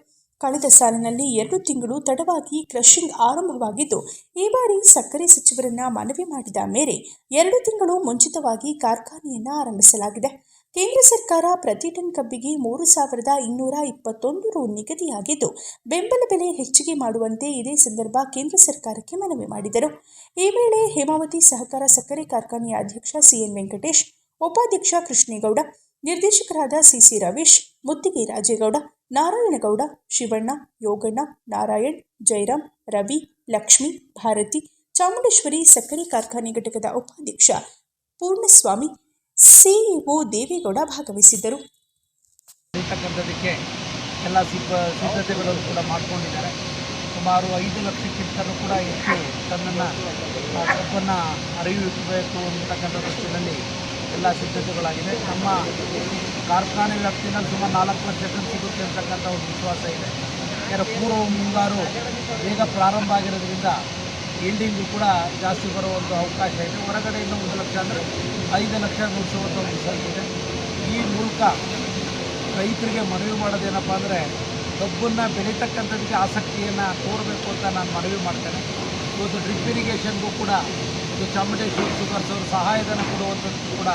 ಕಳೆದ ಸಾಲಿನಲ್ಲಿ 2 ತಿಂಗಳು ತಡವಾಗಿ ಕ್ರಷಿಂಗ್ ಆರಂಭವಾಗಿದ್ದು, ಈ ಬಾರಿ ಸಕ್ಕರೆ ಸಚಿವರನ್ನ ಮನವಿ ಮಾಡಿದ ಮೇರೆ 2 ತಿಂಗಳು ಮುಂಚಿತವಾಗಿ ಕಾರ್ಖಾನೆಯನ್ನು ಆರಂಭಿಸಲಾಗಿದೆ. ಕೇಂದ್ರ ಸರ್ಕಾರ ಪ್ರತಿ ಟನ್ ಕಬ್ಬಿಗೆ 3,221 ರು ನಿಗದಿಯಾಗಿದ್ದು, ಬೆಂಬಲ ಬೆಲೆ ಹೆಚ್ಚಿಗೆ ಮಾಡುವಂತೆ ಇದೇ ಸಂದರ್ಭ ಕೇಂದ್ರ ಸರ್ಕಾರಕ್ಕೆ ಮನವಿ ಮಾಡಿದರು. ಈ ವೇಳೆ ಹೇಮಾವತಿ ಸಹಕಾರ ಸಕ್ಕರೆ ಕಾರ್ಖಾನೆಯ ಅಧ್ಯಕ್ಷ ಸಿಎನ್ ವೆಂಕಟೇಶ್, ಉಪಾಧ್ಯಕ್ಷ ಕೃಷ್ಣೇಗೌಡ, ನಿರ್ದೇಶಕರಾದ ಸಿಸಿ ರವೀಶ್, ಮುತ್ತಿಗೆ ರಾಜೇಗೌಡ, ನಾರಾಯಣಗೌಡ, ಶಿವಣ್ಣ, ಯೋಗಣ್ಣ, ನಾರಾಯಣ್, ಜಯರಾಮ್, ರವಿ, ಲಕ್ಷ್ಮಿ, ಭಾರತಿ, ಚಾಮುಂಡೇಶ್ವರಿ ಸಕ್ಕರೆ ಕಾರ್ಖಾನೆ ಘಟಕದ ಉಪಾಧ್ಯಕ್ಷ ಪೂರ್ಣಸ್ವಾಮಿ, ಸಿಇಒ ದೇವೇಗೌಡ ಭಾಗವಹಿಸಿದ್ದರು. ಇರ್ತಕ್ಕಂಥದಕ್ಕೆ ಎಲ್ಲ ಸಿದ್ಧತೆಗಳನ್ನು ಕೂಡ ಮಾಡಿಕೊಂಡಿದ್ದಾರೆ. ಸುಮಾರು 5 ಲಕ್ಷಕ್ಕಿಂತಲೂ ಕೂಡ ಹೆಚ್ಚು ಟನ್ನನ್ನು ಕಬ್ಬನ್ನು ಅರೆಯುವಿಸಬೇಕು ಅಂತಕ್ಕಂಥ ದೃಷ್ಟಿಯಲ್ಲಿ ಎಲ್ಲ ಸಿದ್ಧತೆಗಳಾಗಿದೆ. ನಮ್ಮ ಕಾರ್ಖಾನೆ ವ್ಯಾಪ್ತಿಯಲ್ಲಿ ಸುಮಾರು 4 ಲಕ್ಷ ಟನ್ ಸಿಗುತ್ತೆ ಅಂತಕ್ಕಂಥ ಒಂದು ವಿಶ್ವಾಸ ಇದೆ. ಯಾಕಂದರೆ ಪೂರ್ವ ಮುಂಗಾರು ಬೇಗ ಪ್ರಾರಂಭ ಆಗಿರೋದ್ರಿಂದ ಎಂಡಿಂಗು ಕೂಡ ಜಾಸ್ತಿ ಬರೋ ಒಂದು ಅವಕಾಶ ಇದೆ. ಹೊರಗಡೆಯಿಂದ 1 ಲಕ್ಷ ಅಂದರೆ 5 ಲಕ್ಷ ಮುಗಿಸುವಂಥ ಒಂದು ಸಂಖ್ಯೆ. ಈ ಮೂಲಕ ರೈತರಿಗೆ ಮನವಿ ಮಾಡೋದೇನಪ್ಪ ಅಂದರೆ ಕಬ್ಬನ್ನು ಬೆಳೀತಕ್ಕಂಥದ್ದಕ್ಕೆ ಆಸಕ್ತಿಯನ್ನು ತೋರಬೇಕು ಅಂತ ನಾನು ಮನವಿ ಮಾಡ್ತೇನೆ. ಇವತ್ತು ಡ್ರಿಪ್ ಇರಿಗೇಷನ್ಗೂ ಕೂಡ ಇದು ಚಾಮುಂಡೇಶ್ವರಿ ಶುಗರ್ಸ್ ಅವರು ಸಹಾಯಧನ ಕೊಡುವಂಥದ್ದು ಕೂಡ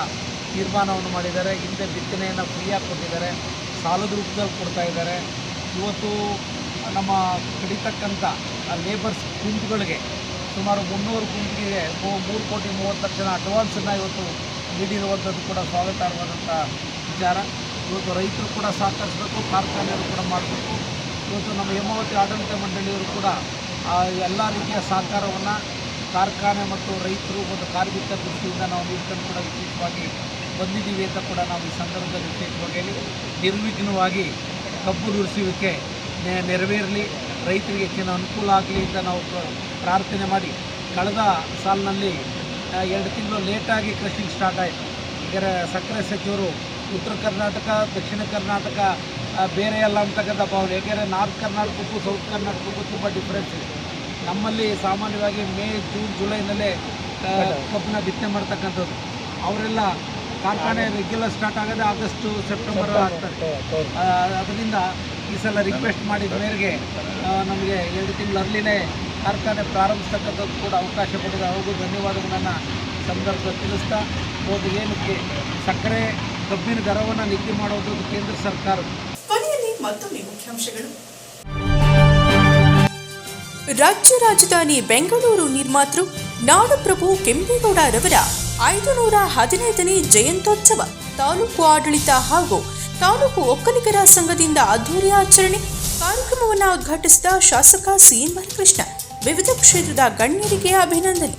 ತೀರ್ಮಾನವನ್ನು ಮಾಡಿದ್ದಾರೆ. ಹಿಂದೆ ಬಿತ್ತನೆಯನ್ನು ಫ್ರೀಯಾಗಿ ಕೊಟ್ಟಿದ್ದಾರೆ, ಸಾಲದ ರೂಪದಲ್ಲಿ ಕೊಡ್ತಾ ಇದ್ದಾರೆ. ಇವತ್ತು ನಮ್ಮ ಕಡಿತಕ್ಕಂಥ ಲೇಬರ್ಸ್ ಗುಂಪುಗಳಿಗೆ ಸುಮಾರು 300 ಗುಂಪಿಗೆ 3,30,00,000 ಅಡ್ವಾನ್ಸನ್ನು ಇವತ್ತು ನೀಡಿರುವಂಥದ್ದು ಕೂಡ ಸ್ವಾಗತಾರ್ಹವಾದಂಥ ವಿಚಾರ. ಇವತ್ತು ರೈತರು ಕೂಡ ಸಹಕರಿಸಬೇಕು, ಕಾರ್ಖಾನೆಯವರು ಕೂಡ ಮಾಡಬೇಕು. ಇವತ್ತು ನಮ್ಮ ಹೇಮಾವತಿ ಆಡಳಿತ ಮಂಡಳಿಯವರು ಕೂಡ ಎಲ್ಲ ರೀತಿಯ ಸಹಕಾರವನ್ನು ಕಾರ್ಖಾನೆ ಮತ್ತು ರೈತರು ಮತ್ತು ಕಾರ್ಮಿಕರ ದೃಷ್ಟಿಯಿಂದ ನಾವು ನೀಡ್ಕೊಂಡು ಕೂಡ ವಿಶೇಷವಾಗಿ ಬಂದಿದ್ದೀವಿ ಅಂತ ಕೂಡ ನಾವು ಈ ಸಂದರ್ಭದಲ್ಲಿ ವಿಶೇಷವಾಗಿ ನಿರ್ವಿಘ್ನವಾಗಿ ಕಬ್ಬು ನುರಿಸುವಿಕೆ ನೆರವೇರಲಿ, ರೈತರಿಗೆ ಹೆಚ್ಚಿನ ಅನುಕೂಲ ಆಗಲಿ ಅಂತ ನಾವು ಪ್ರಾರ್ಥನೆ ಮಾಡಿ, ಕಳೆದ ಸಾಲಿನಲ್ಲಿ 2 ತಿಂಗಳು ಲೇಟಾಗಿ ಕ್ರಷಿಂಗ್ ಸ್ಟಾರ್ಟ್ ಆಯಿತು. ಈಗ ಸಕ್ಕರೆ ಸಚಿವರು ಉತ್ತರ ಕರ್ನಾಟಕ, ದಕ್ಷಿಣ ಕರ್ನಾಟಕ ಬೇರೆ ಅಲ್ಲ ಅಂತಕ್ಕಂಥ ಭಾವನೆ. ಏಕೆಂದರೆ ನಾರ್ತ್ ಕರ್ನಾಟಕಕ್ಕೂ ಸೌತ್ ಕರ್ನಾಟಕಕ್ಕೂ ತುಂಬ ಡಿಫ್ರೆನ್ಸ್ ಇದೆ. ನಮ್ಮಲ್ಲಿ ಸಾಮಾನ್ಯವಾಗಿ ಮೇ, ಜೂನ್, ಜುಲೈನಲ್ಲೇ ಕಬ್ಬನ್ನ ಬಿತ್ತನೆ ಮಾಡ್ತಕ್ಕಂಥದ್ದು. ಅವರೆಲ್ಲ ಕಾರ್ಖಾನೆ ರೆಗ್ಯುಲರ್ ಸ್ಟಾರ್ಟ್ ಆಗೋದೇ ಆಗಸ್ಟು, ಸೆಪ್ಟೆಂಬರ್ ಆಗ್ತದೆ. ಅದರಿಂದ ಈ ಸಲ ರಿಕ್ವೆಸ್ಟ್ ಮಾಡಿದ ಮೇರೆಗೆ ನಮಗೆ 2 ತಿಂಗಳು ಅರ್ಲಿನೇ ಕಾರ್ಖಾನೆ ಪ್ರಾರಂಭಿಸ್ತಕ್ಕಂಥದ್ದು ಕೂಡ ಅವಕಾಶ ಕೊಟ್ಟಿದೆ. ಅವ್ರಿಗೂ ಧನ್ಯವಾದಗಳನ್ನು ಸಂದರ್ಭದಲ್ಲಿ ತಿಳಿಸ್ತಾ ಹೋದ ಏನಕ್ಕೆ ಸಕ್ಕರೆ ಕಬ್ಬಿನ ದರವನ್ನು ನಿಗದಿ ಮಾಡೋದು ಕೇಂದ್ರ ಸರ್ಕಾರ. ಕೊನೆಯಲ್ಲಿ ಮತ್ತೊಮ್ಮೆ ಮುಖ್ಯಾಂಶಗಳು. ರಾಜ್ಯ ರಾಜಧಾನಿ ಬೆಂಗಳೂರು ನಿರ್ಮಾತೃ ನಾಡಪ್ರಭು ಕೆಂಪೇಗೌಡರವರ 515ನೇ ಜಯಂತ್ಯೋತ್ಸವ ತಾಲೂಕು ಆಡಳಿತ ಹಾಗೂ ತಾಲೂಕು ಒಕ್ಕಲಿಗರ ಸಂಘದಿಂದ ಅದ್ದೂರಿ ಆಚರಣೆ. ಕಾರ್ಯಕ್ರಮವನ್ನು ಉದ್ಘಾಟಿಸಿದ ಶಾಸಕ ಸಿಎನ್ ಬಾಲಕೃಷ್ಣ. ವಿವಿಧ ಕ್ಷೇತ್ರದ ಗಣ್ಯರಿಗೆ ಅಭಿನಂದನೆ.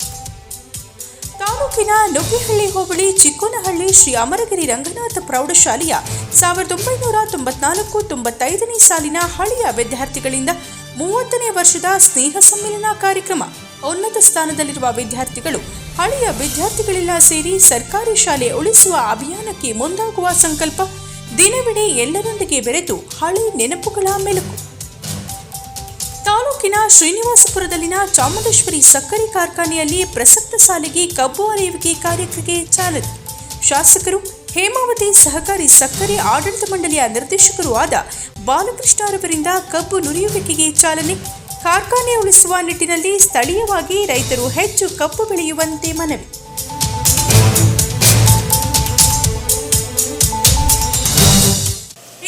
ತಾಲೂಕಿನ ನುಗ್ಗೇಹಳ್ಳಿ ಹೋಬಳಿ ಚಿಕ್ಕೋನಹಳ್ಳಿ ಶ್ರೀ ಅಮರಗಿರಿ ರಂಗನಾಥ ಪ್ರೌಢಶಾಲೆಯ 1994-95ನೇ ಸಾಲಿನ ಹಳೆಯ ವಿದ್ಯಾರ್ಥಿಗಳಿಂದ 30ನೇ ವರ್ಷದ ಸ್ನೇಹ ಸಮ್ಮೇಳನ ಕಾರ್ಯಕ್ರಮ. ಉನ್ನತ ಸ್ಥಾನದಲ್ಲಿರುವ ವಿದ್ಯಾರ್ಥಿಗಳು ಹಳೆಯ ವಿದ್ಯಾರ್ಥಿಗಳೆಲ್ಲ ಸೇರಿ ಸರ್ಕಾರಿ ಶಾಲೆ ಉಳಿಸುವ ಅಭಿಯಾನಕ್ಕೆ ಮುಂದಾಗುವ ಸಂಕಲ್ಪ. ದಿನವಿಡೀ ಎಲ್ಲರೊಂದಿಗೆ ಬೆರೆತು ಹಳೆ ನೆನಪುಗಳ ಮೆಲುಕು. ತಾಲೂಕಿನ ಶ್ರೀನಿವಾಸಪುರದಲ್ಲಿನ ಚಾಮುಂಡೇಶ್ವರಿ ಸಕ್ಕರೆ ಕಾರ್ಖಾನೆಯಲ್ಲಿ ಪ್ರಸಕ್ತ ಸಾಲಿಗೆ ಕಬ್ಬು ಅರೆಯುವಿಕೆ ಕಾರ್ಯಕ್ಕೆ ಚಾಲನೆ. ಶಾಸಕರು ಹೇಮಾವತಿ ಸಹಕಾರಿ ಸಕ್ಕರೆ ಆಡಳಿತ ಮಂಡಳಿಯ ನಿರ್ದೇಶಕರೂ ಆದ ಬಾಲಕೃಷ್ಣರವರಿಂದ ಕಬ್ಬು ನುರಿಯುವಿಕೆಗೆ ಚಾಲನೆ. ಕಾರ್ಖಾನೆ ಉಳಿಸುವ ನಿಟ್ಟಿನಲ್ಲಿ ಸ್ಥಳೀಯವಾಗಿ ರೈತರು ಹೆಚ್ಚು ಕಬ್ಬು ಬೆಳೆಯುವಂತೆ ಮನವಿ.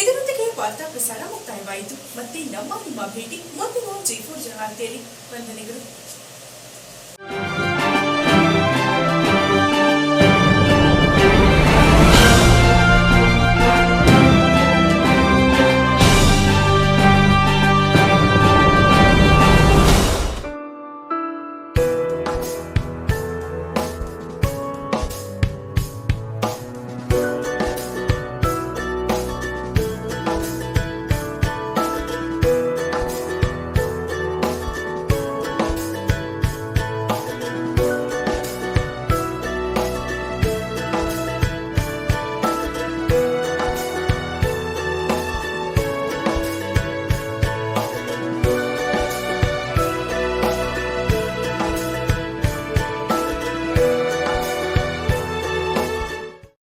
ಇದರೊಂದಿಗೆ ವಾರ್ತಾ ಪ್ರಸಾರ ಮುಕ್ತಾಯವಾಯಿತು. ಮತ್ತೆ ನಿಮ್ಮ ಭೇಟಿ ಮುಂದಿನ G4 ಜನವಾರ್ತೆಯಲ್ಲಿ. ವಂದನೆಗಳು.